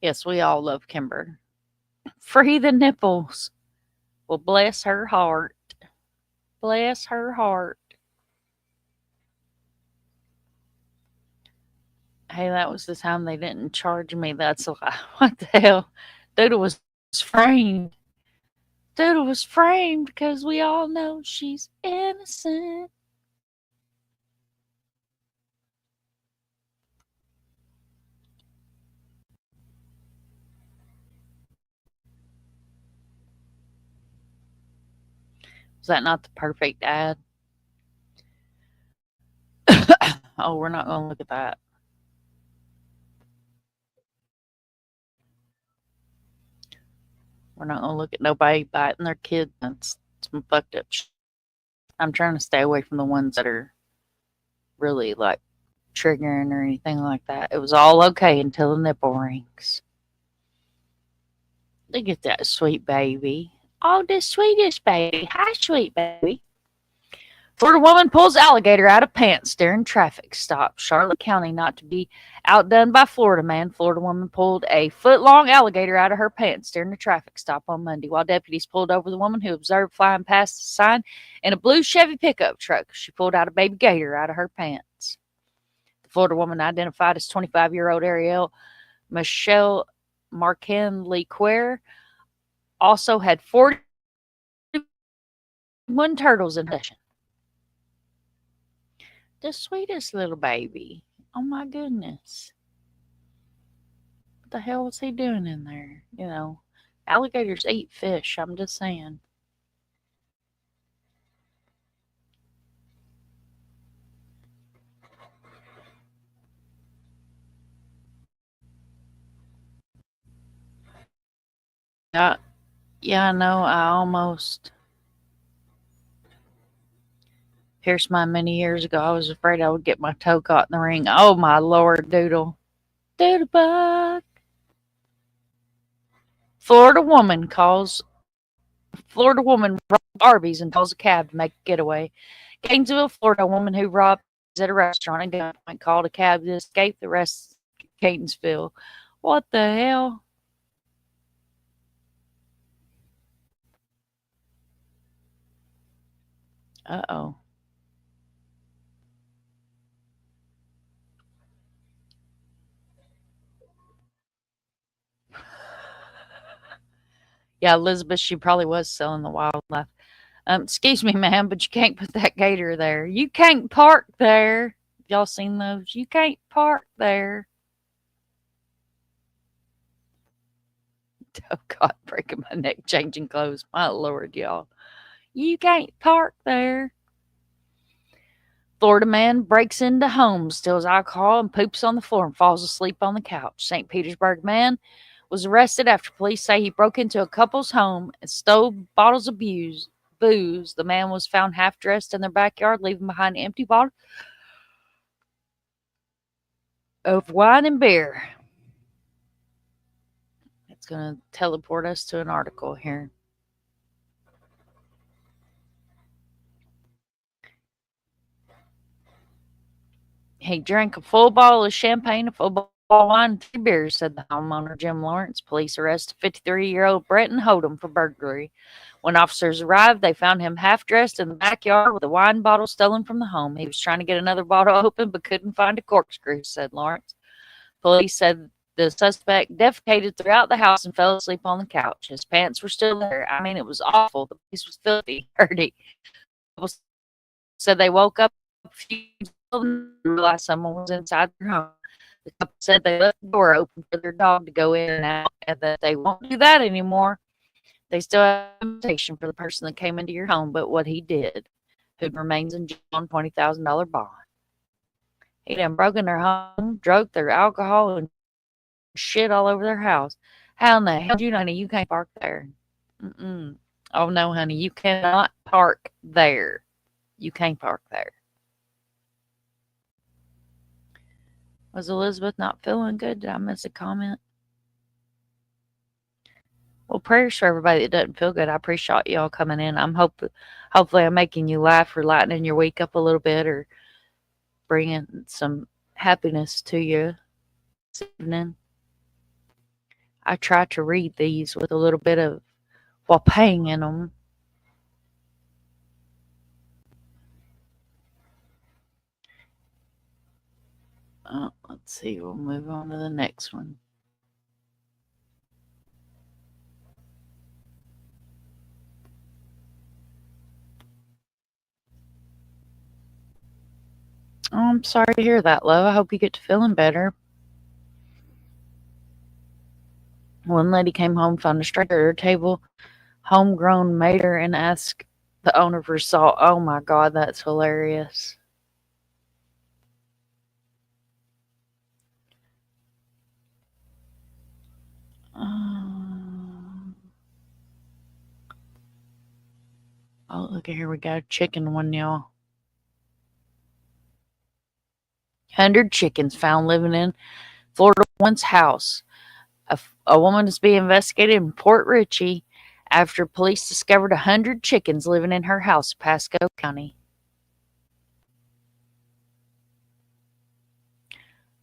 Yes, we all love Kimber. Free the nipples. Well, bless her heart. Bless her heart. Hey, that was the time they didn't charge me. That's a lie. What the hell? Doodle was framed. Doodle was framed because we all know she's innocent. Was that not the perfect ad? Oh, we're not going to look at that. We're not going to look at nobody biting their kid. That's some fucked up shit. I'm trying to stay away from the ones that are really like triggering or anything like that. It was all okay until the nipple rings. Look at that sweet baby. Oh, the sweetest baby. Hi, sweet baby. Florida woman pulls alligator out of pants during traffic stop. Charlotte County, not to be outdone by Florida man. Florida woman pulled a foot-long alligator out of her pants during a traffic stop on Monday while deputies pulled over the woman who observed flying past the sign in a blue Chevy pickup truck. She pulled out a baby gator out of her pants. The Florida woman, identified as 25-year-old Ariel Michelle Marquin Lequer, also had 41 turtles in possession. The sweetest little baby. Oh my goodness. What the hell was he doing in there? You know, alligators eat fish. I'm just saying. Yeah, I know. I almost pierced mine many years ago. I was afraid I would get my toe caught in the ring. Oh my Lord, Doodlebug. Florida woman robbed Arby's and calls a cab to make a getaway. Gainesville, Florida, a woman who robbed at a restaurant at gunpoint called a cab to escape the rest of Gainesville. What the hell? Uh-oh. Yeah, Elizabeth, she probably was selling the wildlife. Excuse me, ma'am, but you can't put that gator there. You can't park there. Y'all seen those? You can't park there. Oh, God, breaking my neck, changing clothes. My Lord, y'all. You can't park there. Florida man breaks into home, steals alcohol, and poops on the floor and falls asleep on the couch. St. Petersburg man was arrested after police say he broke into a couple's home and stole bottles of booze. The man was found half-dressed in their backyard, leaving behind an empty bottle of wine and beer. It's going to teleport us to an article here. He drank a full bottle of champagne, a full bottle of wine, and 3 beers, said the homeowner, Jim Lawrence. Police arrested 53-year-old Bretton Hodem for burglary. When officers arrived, they found him half-dressed in the backyard with a wine bottle stolen from the home. He was trying to get another bottle open but couldn't find a corkscrew, said Lawrence. Police said the suspect defecated throughout the house and fell asleep on the couch. His pants were still there. I mean, it was awful. The place was filthy, dirty. People said they woke up a few and realized someone was inside their home. The couple said they left the door open for their dog to go in and out, and that they won't do that anymore. They still have a invitation for the person that came into your home, but what he did, who remains in jail on $20,000 bond. He done broke in their home, drunk their alcohol, and shit all over their house. How in the hell do you know, honey? You can't park there. Oh, no, honey. You cannot park there. You can't park there. Was Elizabeth not feeling good? Did I miss a comment? Well, prayers for everybody that doesn't feel good. I appreciate y'all coming in. Hopefully I'm making you laugh or lightening your week up a little bit or bringing some happiness to you this evening. I try to read these with a little bit of whopping in them. Let's see. We'll move on to the next one. Oh, I'm sorry to hear that, love. I hope you get to feeling better. One lady came home, found a stranger at her table, homegrown mater, and asked the owner for salt. Oh my God, that's hilarious. Oh, look at here. We got a chicken one, y'all. 100 chickens found living in Florida woman's house. A woman is being investigated in Port Richey after police discovered 100 chickens living in her house in Pasco County.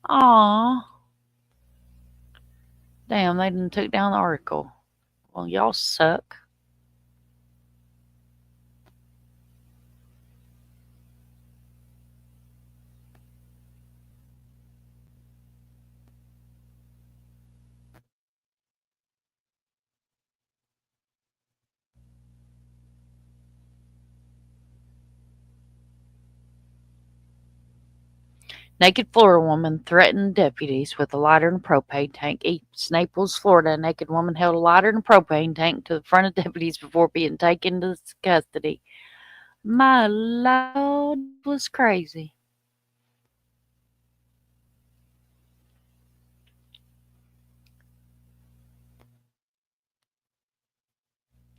Aw. Damn, they done took down the article. Well, y'all suck. Naked Florida woman threatened deputies with a lighter and a propane tank. East Naples, Florida. A naked woman held a lighter and a propane tank to the front of deputies before being taken into custody. My lord, was crazy.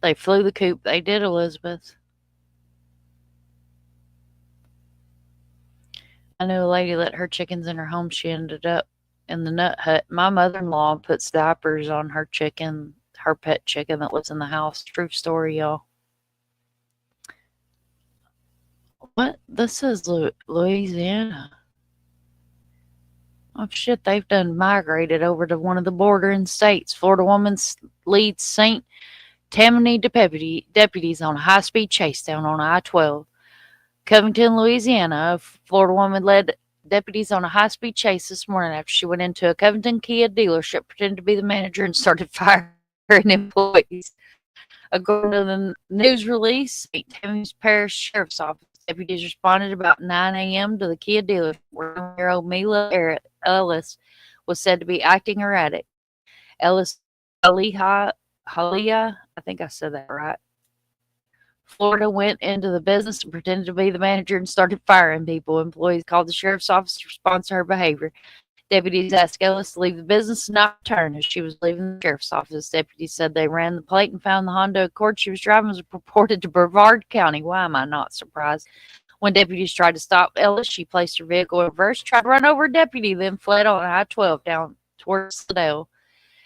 They flew the coop. They did, Elizabeth. I knew a lady let her chickens in her home. She ended up in the nut hut. My mother-in-law puts diapers on her chicken, her pet chicken that lives in the house. True story, y'all. What? This is Louisiana. Oh, shit. They've done migrated over to one of the bordering states. Florida woman leads St. Tammany deputies on a high-speed chase down on I-12. Covington, Louisiana. A Florida woman led deputies on a high-speed chase this morning after she went into a Covington Kia dealership, pretended to be the manager, and started firing employees. According to the news release, St. Tammany's Parish Sheriff's Office deputies responded about 9 a.m. to the Kia dealership where year-old Mila Ellis was said to be acting erratic. Ellis Halia, I think I said that right. Florida went into the business and pretended to be the manager and started firing people. Employees called the sheriff's office to respond to her behavior. Deputies asked Ellis to leave the business and not return as she was leaving the sheriff's office. Deputies said they ran the plate and found the Honda Accord she was driving was reported to Brevard County. Why am I not surprised? When deputies tried to stop Ellis, she placed her vehicle in reverse, tried to run over a deputy, then fled on I-12 down towards Slidell.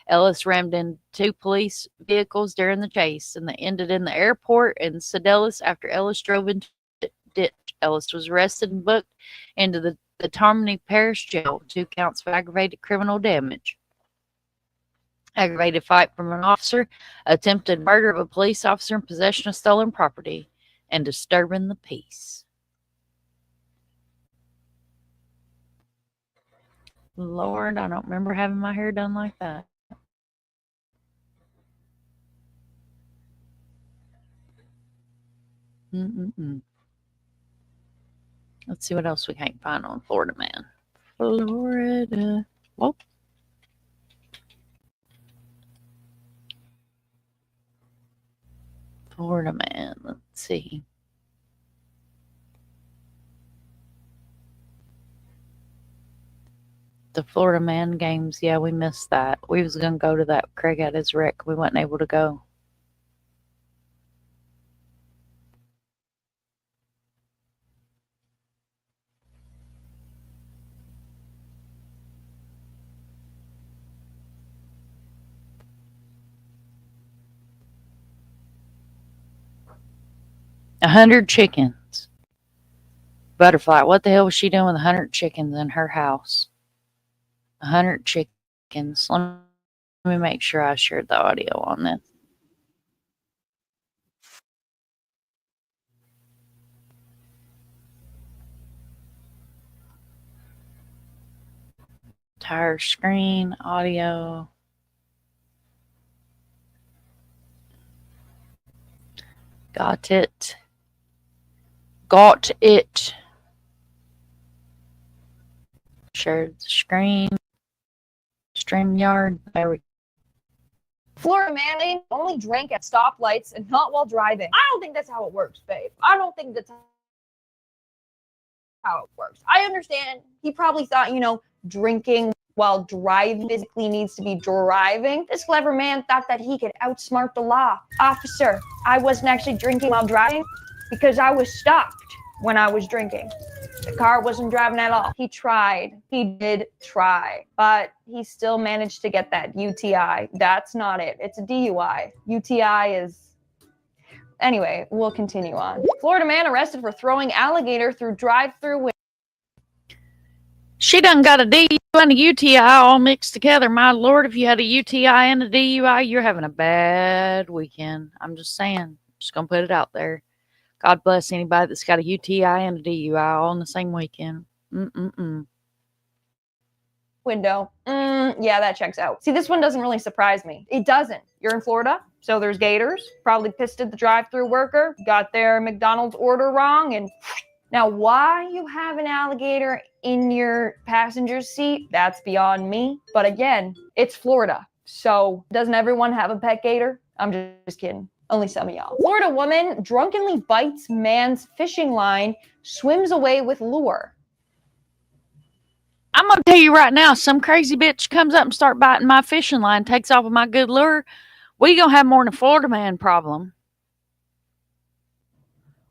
Ellis rammed into 2 police vehicles during the chase, and they ended in the airport in Sedalis after Ellis drove into the ditch. Ellis was arrested and booked into the Tammany Parish Jail. 2 counts of aggravated criminal damage. Aggravated fight from an officer, attempted murder of a police officer, and possession of stolen property, and disturbing the peace. Lord, I don't remember having my hair done like that. Let's see what else we can't find on Florida Man. Florida. Whoa. Florida Man. Let's see. The Florida Man games. Yeah, we missed that. We was going to go to that. Craig had his wreck. We weren't able to go. $100 chickens. Butterfly. What the hell was she doing with 100 chickens in her house? 100 chickens. Let me make sure I shared the audio on this. Entire screen, audio. Got it. Got it. Shared the screen. StreamYard. There we go. Florida man only drank at stoplights and not while driving. I don't think that's how it works, babe. I don't think that's how it works. I understand. He probably thought, drinking while driving physically needs to be driving. This clever man thought that he could outsmart the law. Officer, I wasn't actually drinking while driving because I was stopped when I was drinking. The car wasn't driving at all. He tried. He did try, but he still managed to get that UTI. That's not it. It's a DUI. UTI is... Anyway, we'll continue on. Florida man arrested for throwing alligator through drive-through window. She done got a DUI. and a UTI all mixed together. My Lord, if you had a UTI and a DUI, you're having a bad weekend. I'm just saying. Just going to put it out there. God bless anybody that's got a UTI and a DUI all in the same weekend. Window. Yeah, that checks out. See, this one doesn't really surprise me. It doesn't. You're in Florida, so there's gators. Probably pissed at the drive-thru worker, got their McDonald's order wrong, and now why you have an alligator in your passenger seat, that's beyond me. But again, it's Florida, so doesn't everyone have a pet gator? I'm just kidding. Only some of y'all. Florida woman drunkenly bites man's fishing line, swims away with lure. I'm going to tell you right now, some crazy bitch comes up and start biting my fishing line, takes off with my good lure, we going to have more than a Florida man problem.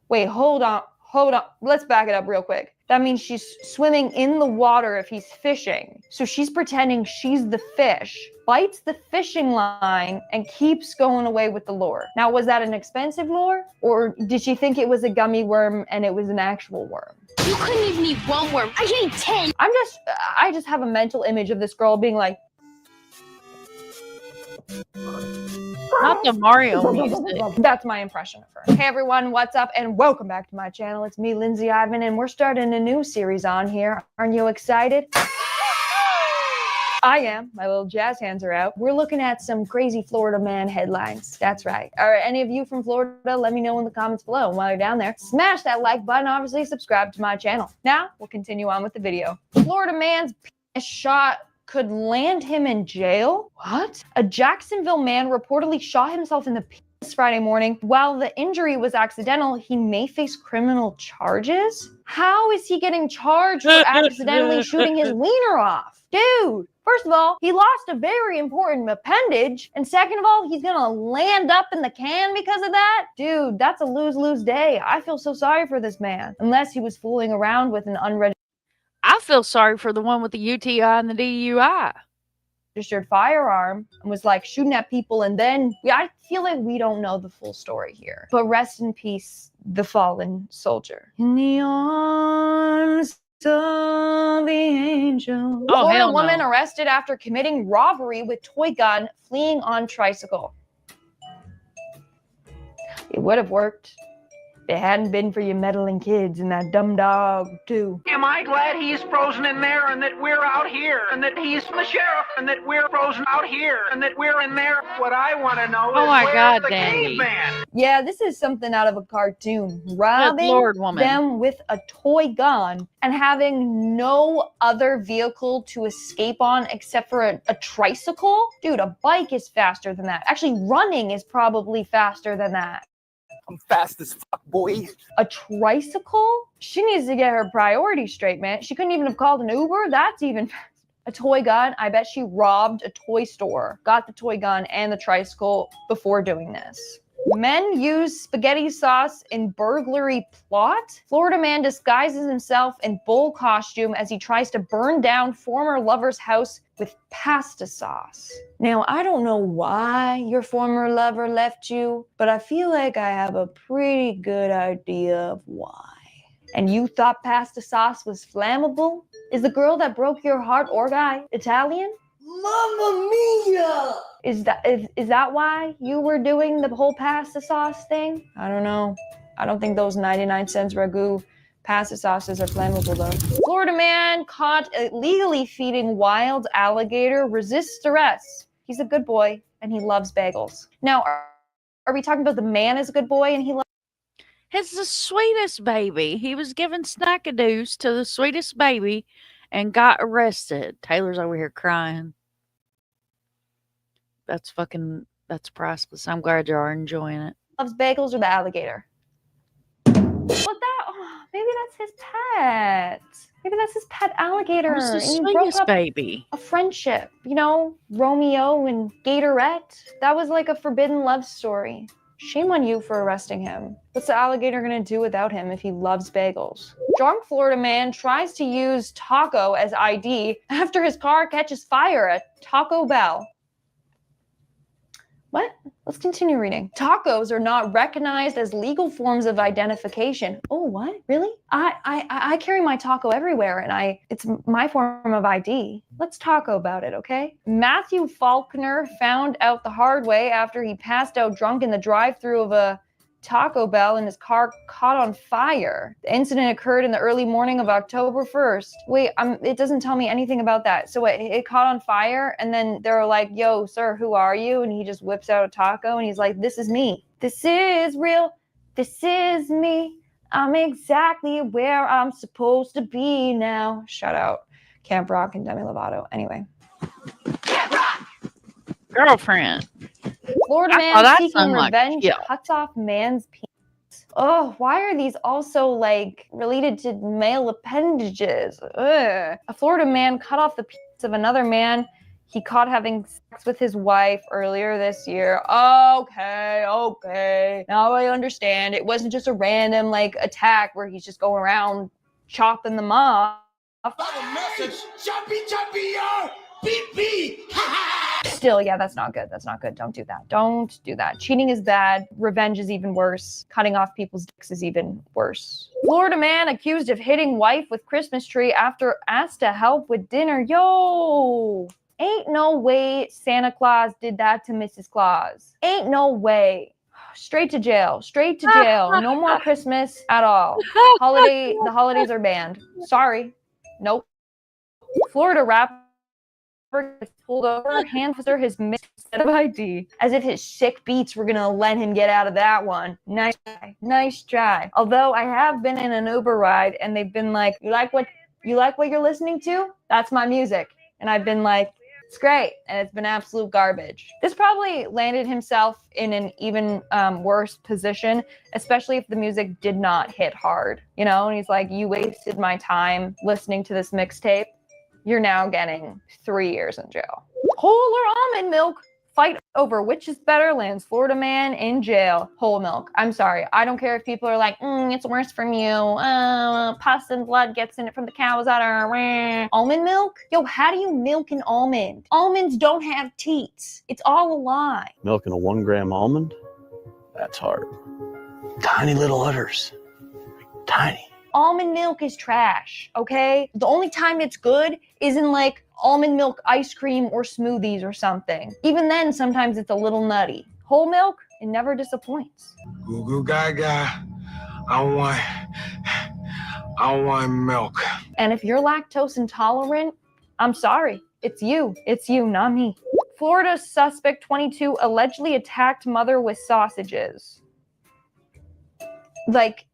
Wait, hold on. Let's back it up real quick. That means she's swimming in the water if he's fishing. So she's pretending she's the fish, bites the fishing line, and keeps going away with the lure. Now, was that an expensive lure? Or did she think it was a gummy worm and it was an actual worm? You couldn't even eat one worm. I can eat 10. I just have a mental image of this girl being like, Not the Mario music. That's my impression of her. Hey everyone, what's up? And welcome back to my channel. It's me, Lindsay Ivan, and we're starting a new series on here. Aren't you excited? I am. My little jazz hands are out. We're looking at some crazy Florida man headlines. That's right. All right, any of you from Florida, let me know in the comments below. And while you're down there, smash that like button. Obviously, subscribe to my channel. Now, we'll continue on with the video. Florida man's penis shot could land him in jail? What? A Jacksonville man reportedly shot himself in the penis Friday morning. While the injury was accidental, he may face criminal charges? How is he getting charged for accidentally shooting his wiener off? Dude, first of all, he lost a very important appendage. And second of all, he's gonna land up in the can because of that? Dude, that's a lose-lose day. I feel so sorry for this man. Unless he was fooling around with an unregistered I feel sorry for the one with the UTI and the DUI. firearm and was like shooting at people, and then I feel like we don't know the full story here. But rest in peace, the fallen soldier. In the arms of the angel. Oh, Florida hell no. woman arrested after committing robbery with toy gun, fleeing on tricycle. It would have worked. If it hadn't been for you meddling kids and that dumb dog, too. Am I glad he's frozen in there and that we're out here and that he's the sheriff and that we're frozen out here and that we're in there? What I want to know Oh is my where's God, the Danny. caveman? Yeah, this is something out of a cartoon. Good Robbing Lord, woman. them with a toy gun and having no other vehicle to escape on except for a tricycle? Dude, a bike is faster than that. Actually, running is probably faster than that. I'm fast as fuck, boy. A tricycle? She needs to get her priorities straight, man. She couldn't even have called an Uber. That's even faster. A toy gun? I bet she robbed a toy store, got the toy gun and the tricycle before doing this. Men use spaghetti sauce in burglary plot. Florida man disguises himself in bull costume as he tries to burn down former lover's house with pasta sauce. Now, I don't know why your former lover left you, but I feel like I have a pretty good idea of why. And you thought pasta sauce was flammable? Is the girl that broke your heart or guy Italian? Mamma mia! Is that why you were doing the whole pasta sauce thing? I don't know. I don't think those 99-cent ragu pasta sauces are flammable though. Florida man caught illegally feeding wild alligator resists arrest. He's a good boy and he loves bagels. Now, are we talking about the man is a good boy and he loves? It's the sweetest baby. He was giving snackadoos to the sweetest baby and got arrested. Taylor's over here crying. That's priceless. I'm glad you are enjoying it. Loves bagels or the alligator? Maybe that's his pet. Maybe that's his pet alligator. Who's the And he broke sweetest up baby? a friendship, you know, Romeo and Gatorette. That was like a forbidden love story. Shame on you for arresting him. What's the alligator gonna do without him if he loves bagels? Drunk Florida man tries to use taco as ID after his car catches fire at Taco Bell. What? Let's continue reading. Tacos are not recognized as legal forms of identification. Oh, what? Really? I carry my taco everywhere, and it's my form of ID. Let's taco about it, okay? Matthew Faulkner found out the hard way after he passed out drunk in the drive-thru of a Taco Bell and his car caught on fire. The incident occurred in the early morning of October 1st. Wait, it doesn't tell me anything about that. So it caught on fire, and then they're like, yo, sir, who are you? And he just whips out a taco, and he's like, this is me. This is real. This is me. I'm exactly where I'm supposed to be now. Shout out Camp Rock and Demi Lovato. Anyway. Girlfriend. Florida man seeking revenge cuts off man's penis. Oh, why are these also like related to male appendages? Ugh. A Florida man cut off the penis of another man he caught having sex with his wife earlier this year. Okay. Now I understand. It wasn't just a random like attack where he's just going around chopping them off. Message. Choppy, beep, beep. Still, yeah, that's not good. That's not good. Don't do that. Don't do that. Cheating is bad. Revenge is even worse. Cutting off people's dicks is even worse. Florida man accused of hitting wife with Christmas tree after asked to help with dinner. Yo, ain't no way Santa Claus did that to Mrs. Claus. Ain't no way. Straight to jail. Straight to jail. No more Christmas at all. The holidays are banned. Sorry. Nope. Florida rapper gets pulled over, hands officer his missed set of ID, as if his sick beats were gonna let him get out of that one. Nice try. Although I have been in an Uber ride and they've been like, you like what you're listening to? That's my music. And I've been like, it's great, and it's been absolute garbage. This probably landed himself in an even worse position, especially if the music did not hit hard, you know? And he's like, you wasted my time listening to this mixtape. You're now getting 3 years in jail. Whole or almond milk? Fight over which is better lands Florida man in jail. Whole milk. I'm sorry. I don't care if people are like, it's worse from you. Pus and blood gets in it from the cow's udder. Almond milk? Yo, how do you milk an almond? Almonds don't have teats. It's all a lie. Milking a 1 gram almond? That's hard. Tiny little udders. Tiny. Almond milk is trash, okay? The only time it's good is in like almond milk ice cream or smoothies or something. Even then, sometimes it's a little nutty. Whole milk, it never disappoints. Goo goo gaga. I want milk. And if you're lactose intolerant, I'm sorry. It's you, not me. Florida suspect 22 allegedly attacked mother with sausages. Like,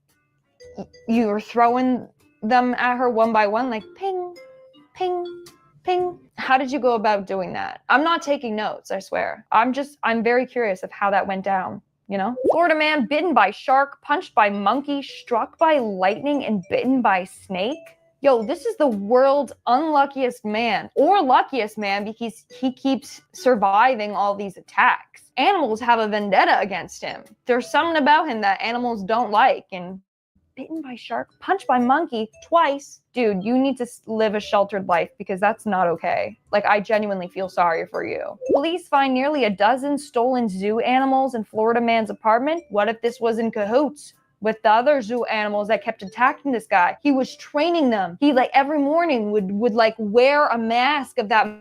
you were throwing them at her one by one, like ping, ping, ping. How did you go about doing that? I'm not taking notes, I swear. I'm very curious of how that went down, you know? Florida man bitten by shark, punched by monkey, struck by lightning, and bitten by snake. Yo, this is the world's unluckiest man, or luckiest man, because he keeps surviving all these attacks. Animals have a vendetta against him. There's something about him that animals don't like, and bitten by shark, punched by monkey twice. Dude, you need to live a sheltered life because that's not okay. Like, I genuinely feel sorry for you. Police find nearly a dozen stolen zoo animals in Florida man's apartment. What if this was in cahoots with the other zoo animals that kept attacking this guy? He was training them. He like every morning would like wear a mask of that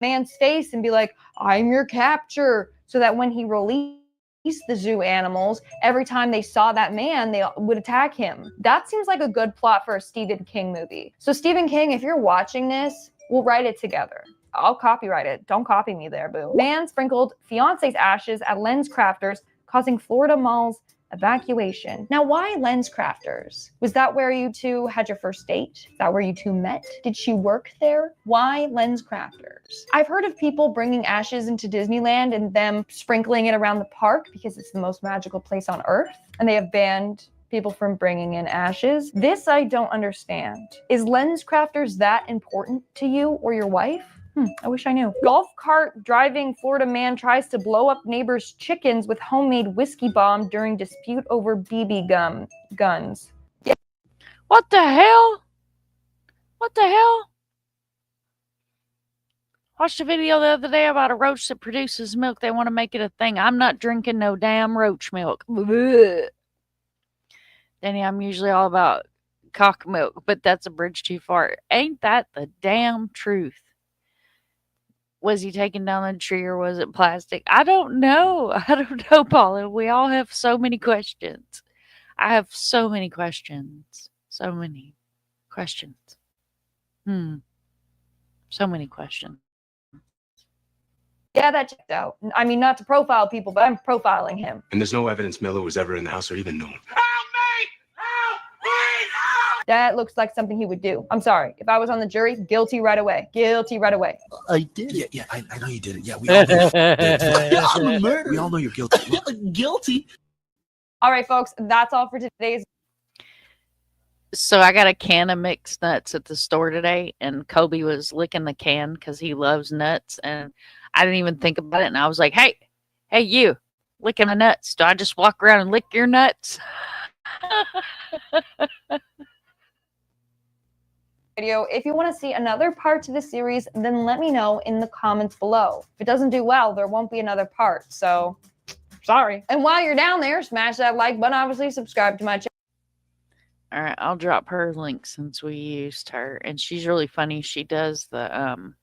man's face and be like, I'm your capture. So that when he released the zoo animals, every time they saw that man, they would attack him. That seems like a good plot for a Stephen King movie. So Stephen King, if you're watching this, we'll write it together. I'll copyright it. Don't copy me there, boo. Man sprinkled fiance's ashes at Lens Crafters, causing Florida Mall's evacuation. Now, why Lens Crafters? Was that where you two had your first date? Is that where you two met? Did she work there? Why Lens Crafters? I've heard of people bringing ashes into Disneyland and them sprinkling it around the park because it's the most magical place on earth, and they have banned people from bringing in ashes. This I don't understand. Is Lens Crafters that important to you or your wife? I wish I knew. Golf cart driving Florida man tries to blow up neighbor's chickens with homemade whiskey bomb during dispute over BB guns. Yeah. What the hell? What the hell? Watched a video the other day about a roach that produces milk. They want to make it a thing. I'm not drinking no damn roach milk. Blech. Danny, I'm usually all about cock milk, but that's a bridge too far. Ain't that the damn truth? Was he taking down the tree or was it plastic? I don't know. I don't know, Paula. We all have so many questions. I have so many questions. So many questions. So many questions. Yeah, that checked out. I mean, not to profile people, but I'm profiling him. And there's no evidence Miller was ever in the house or even known. That looks like something he would do. I'm sorry. If I was on the jury, guilty right away. Guilty right away. I did it. Yeah, I know you did it. Yeah, we all know. I'm a murderer. We all know you're guilty. Guilty. All right, folks, that's all for today's. So I got a can of mixed nuts at the store today, and Kobe was licking the can because he loves nuts, and I didn't even think about it, and I was like, hey, you, licking my nuts. Do I just walk around and lick your nuts? Video. If you want to see another part to the series, then let me know in the comments below. If it doesn't do well, there won't be another part. So, sorry. And while you're down there, smash that like button. Obviously, subscribe to my channel. All right, I'll drop her link since we used her, and she's really funny. She does the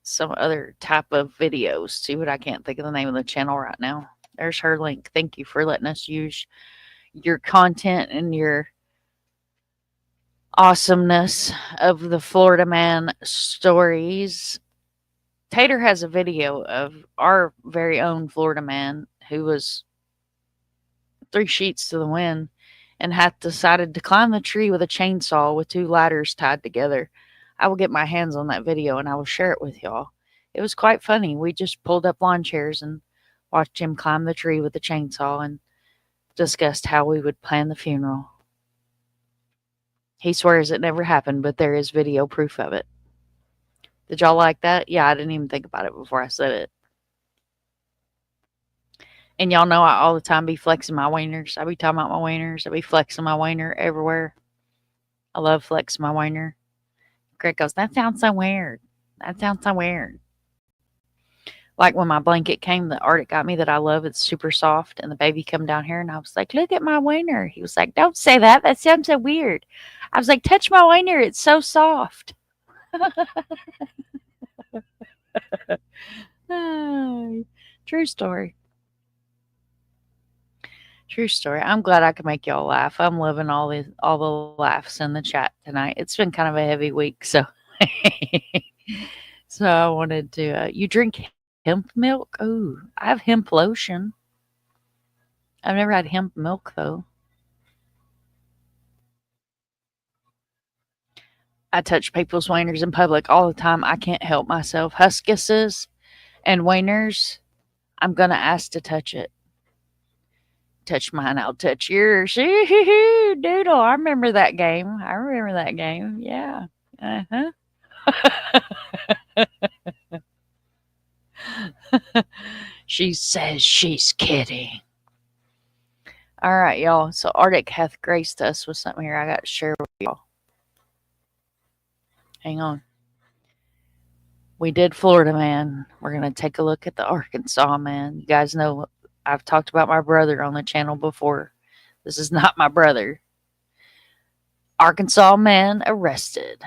some other type of videos too, but I can't think of the name of the channel right now. There's her link. Thank you for letting us use your content and your awesomeness of the Florida man stories. Tater has a video of our very own Florida man who was 3 sheets to the wind and had decided to climb the tree with a chainsaw with 2 ladders tied together. I will get my hands on that video and I will share it with y'all. It was quite funny. We just pulled up lawn chairs and watched him climb the tree with a chainsaw and discussed how we would plan the funeral. He swears it never happened, but there is video proof of it. Did y'all like that? Yeah, I didn't even think about it before I said it. And y'all know I all the time be flexing my wieners. I be talking about my wieners. I be flexing my wiener everywhere. I love flexing my wiener. Greg goes, that sounds so weird. That sounds so weird. Like when my blanket came, the Arctic got me that I love. It's super soft. And the baby come down here and I was like, look at my wiener. He was like, don't say that. That sounds so weird. I was like, touch my wiener. It's so soft. True story. True story. I'm glad I could make y'all laugh. I'm loving all the laughs in the chat tonight. It's been kind of a heavy week, so so I wanted to. You drink hemp milk? Oh, I have hemp lotion. I've never had hemp milk though. I touch people's wieners in public all the time. I can't help myself. Huskuses and wieners, I'm gonna ask to touch it. Touch mine, I'll touch yours. Doodle, I remember that game. Yeah. Uh-huh. She says she's kidding. All right, y'all. So Arctic hath graced us with something here I got to share with y'all. Hang on. We did Florida man. We're going to take a look at the Arkansas man. You guys know I've talked about my brother on the channel before. This is not my brother. Arkansas man arrested.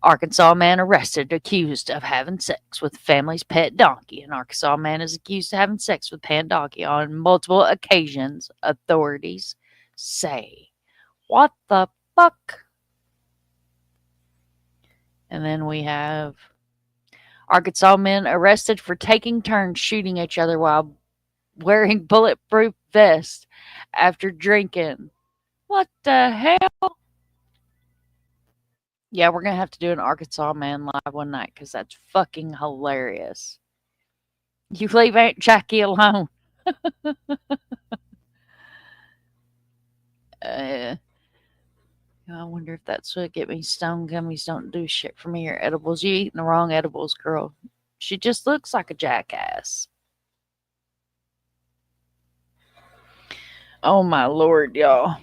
Arkansas man arrested, accused of having sex with family's pet donkey. An Arkansas man is accused of having sex with pet donkey on multiple occasions, authorities say. What the fuck? And then we have Arkansas men arrested for taking turns shooting each other while wearing bulletproof vests after drinking. What the hell? Yeah, we're going to have to do an Arkansas man live one night because that's fucking hilarious. You leave Aunt Jackie alone. I wonder if that's what get me. Stone gummies don't do shit for me or edibles. You eating the wrong edibles, girl. She just looks like a jackass. Oh my Lord, y'all.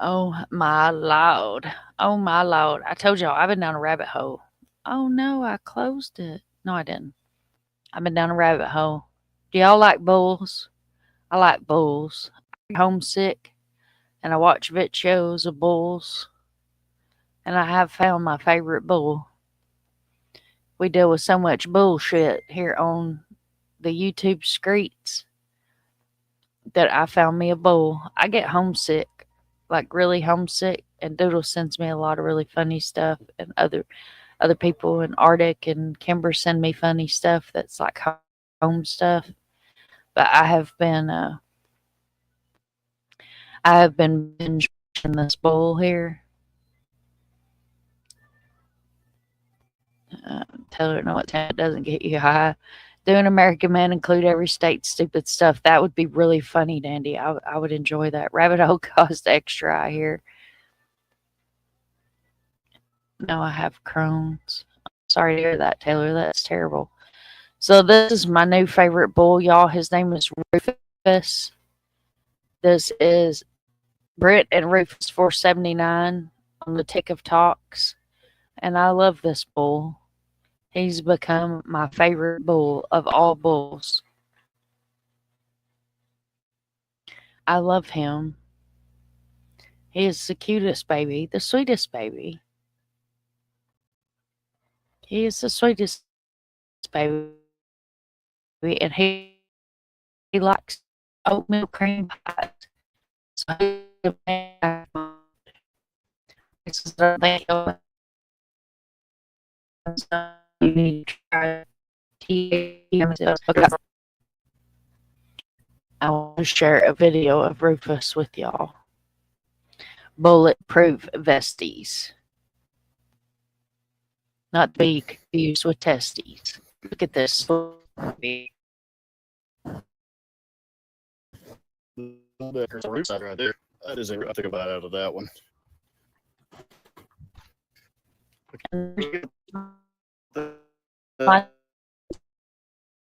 Oh my lord. Oh my lord. I told y'all I've been down a rabbit hole. Oh no, I closed it. No, I didn't. I've been down a rabbit hole. Do y'all like bulls? I like bulls. I get homesick and I watch videos of bulls. And I have found my favorite bull. We deal with so much bullshit here on the YouTube streets that I found me a bull. I get homesick, like really homesick, and Doodle sends me a lot of really funny stuff, and other people in Arctic and Kimber send me funny stuff that's like home stuff. But I have been binge watching this bull here. Tell her no, what time it doesn't get you high. Do an American Man include every state stupid stuff? That would be really funny, Dandy. I would enjoy that. Rabbit hole cost extra, I hear. No, I have Crohn's. Sorry to hear that, Taylor. That's terrible. So this is my new favorite bull, y'all. His name is Rufus. This is Britt and Rufus 479 on the Tick of Talks. And I love this bull. He's become my favorite bull of all bulls. I love him. He is the cutest baby, the sweetest baby. He is the sweetest baby. And he likes oatmeal cream pies. So he's a you need to try I want to share a video of Rufus with y'all. Bulletproof vesties. Not to be confused with testes. Look at this. There's a root side right there. That is I took a bite out of that one.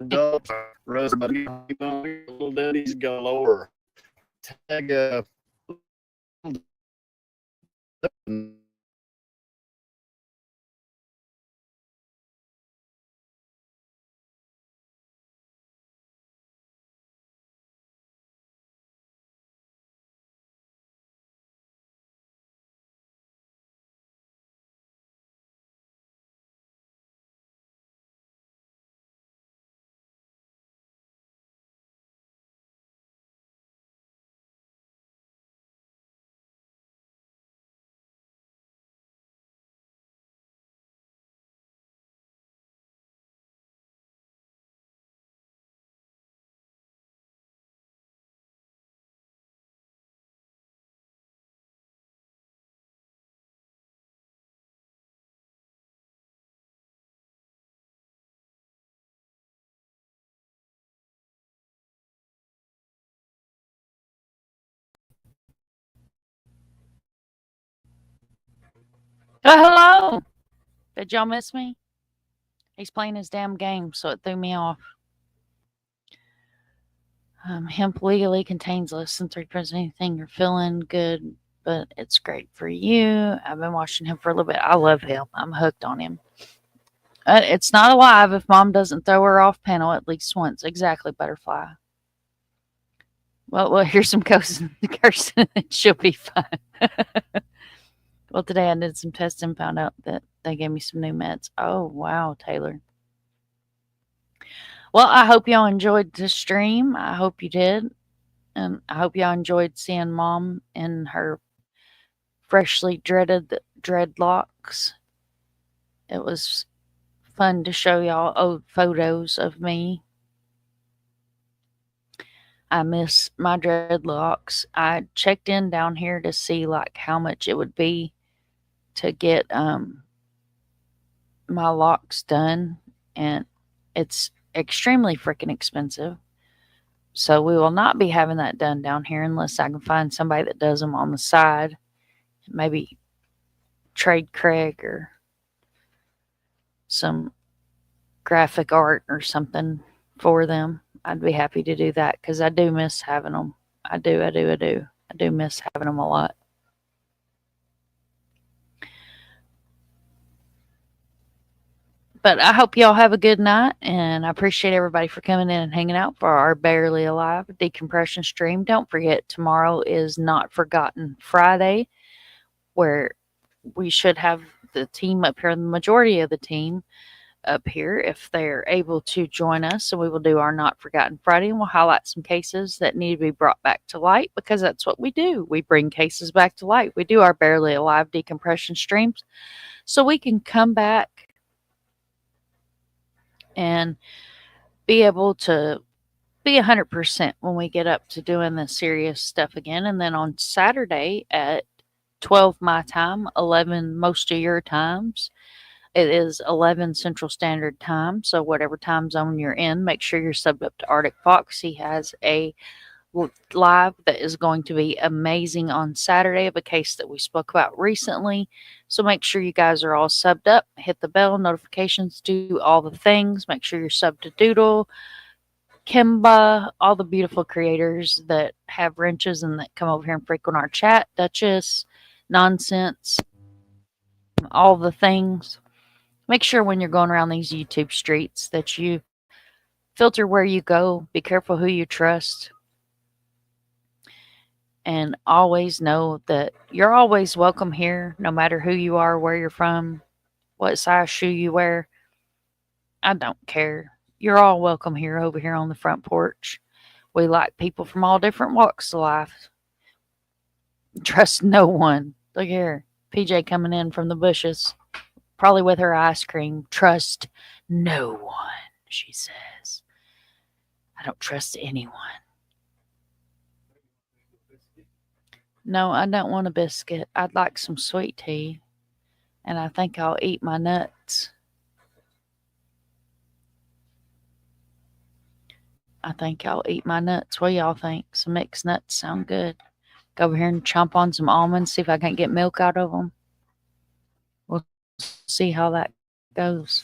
Dog rose about little daddy's galore. Tag Oh, hello. Did y'all miss me? He's playing his damn game, so it threw me off. Hemp legally contains less than 3% of anything. You're feeling good, but it's great for you. I've been watching him for a little bit. I love him. I'm hooked on him. It's not alive if mom doesn't throw her off panel at least once. Exactly, Butterfly. Well, here's some cursing, and she'll be fine. Well, today I did some testing and found out that they gave me some new meds. Oh, wow, Taylor. Well, I hope y'all enjoyed the stream. I hope you did. And I hope y'all enjoyed seeing Mom in her freshly dreaded dreadlocks. It was fun to show y'all old photos of me. I miss my dreadlocks. I checked in down here to see like how much it would be to get my locks done, and it's extremely freaking expensive. So we will not be having that done down here unless I can find somebody that does them on the side. Maybe trade Craig or some graphic art or something for them. I'd be happy to do that because I do miss having them. I do miss having them a lot. But I hope y'all have a good night, and I appreciate everybody for coming in and hanging out for our Barely Alive decompression stream. Don't forget, tomorrow is Not Forgotten Friday, where we should have the team up here, the majority of the team up here, if they're able to join us. So we will do our Not Forgotten Friday, and we'll highlight some cases that need to be brought back to light, because that's what we do. We bring cases back to light. We do our Barely Alive decompression streams so we can come back and be able to be 100% when we get up to doing the serious stuff again. And then on Saturday at 12 my time, 11 most of your times, it is 11 Central Standard Time. So whatever time zone you're in, make sure you're subbed up to ArcticFox. He has a live that is going to be amazing on Saturday of a case that we spoke about recently. So make sure you guys are all subbed up, hit the bell, notifications, do all the things. Make sure you're subbed to Doodle, Kimba, all the beautiful creators that have wrenches and that come over here and frequent our chat, Dutchess, Nonsense, all the things. Make sure when you're going around these YouTube streets that you filter where you go. Be careful who you trust. And always know that you're always welcome here, no matter who you are, where you're from, what size shoe you wear. I don't care. You're all welcome here, over here on the front porch. We like people from all different walks of life. Trust no one. Look here. PJ coming in from the bushes, probably with her ice cream. Trust no one, she says. I don't trust anyone. No, I don't want a biscuit. I'd like some sweet tea. And I think I'll eat my nuts. I think I'll eat my nuts. What do y'all think? Some mixed nuts sound good. Go over here and chomp on some almonds, see if I can't get milk out of them. We'll see how that goes.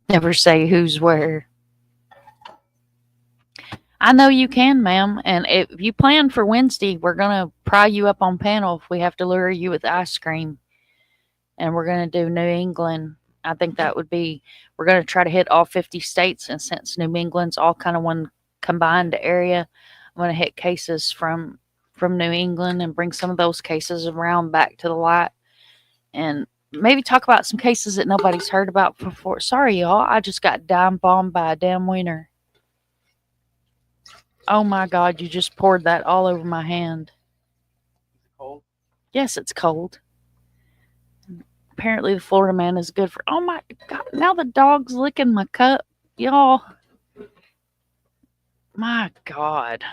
Never say who's where. I know you can, ma'am. And if you plan for Wednesday, we're going to pry you up on panel if we have to lure you with ice cream. And we're going to do New England. I think that would be, we're going to try to hit all 50 states. And since New England's all kind of one combined area, I'm going to hit cases from New England and bring some of those cases around back to the light. And maybe talk about some cases that nobody's heard about before. Sorry, y'all. I just got dime bombed by a damn wiener. Oh my God, you just poured that all over my hand. Is it cold? Yes, it's cold. Apparently the Florida man is good for... Oh my God, now the dog's licking my cup. Y'all. My God.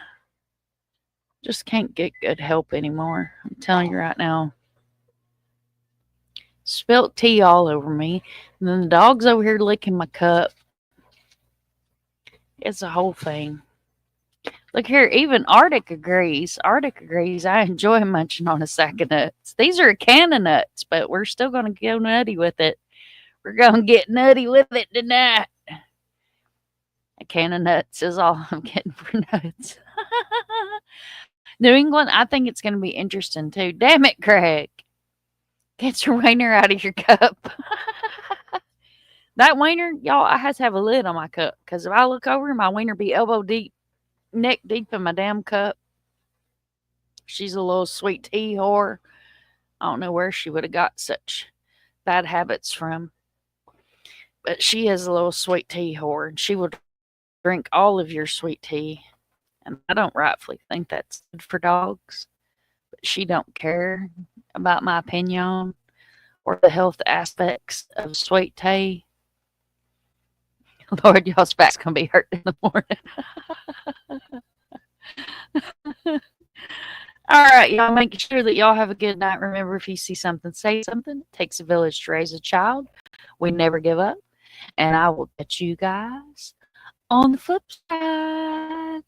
Just can't get good help anymore. I'm telling you right now. Spilt tea all over me. And then the dog's over here licking my cup. It's a whole thing. Look here, even Arctic agrees. Arctic agrees. I enjoy munching on a sack of nuts. These are a can of nuts, but we're still going to go nutty with it. We're going to get nutty with it tonight. A can of nuts is all I'm getting for nuts. New England, I think it's going to be interesting too. Damn it, Craig. Get your wiener out of your cup. That wiener, y'all, I have to have a lid on my cup, because if I look over, my wiener be elbow deep, neck deep in my damn cup. She's a little sweet tea whore. I don't know where she would have got such bad habits from. But she is a little sweet tea whore, and she will drink all of your sweet tea. And I don't rightfully think that's good for dogs. But she don't care about my opinion or the health aspects of sweet tea. Lord, y'all's back's going to be hurt in the morning. All right, y'all, make sure that y'all have a good night. Remember, if you see something, say something. It takes a village to raise a child. We never give up. And I will catch you guys on the flip side.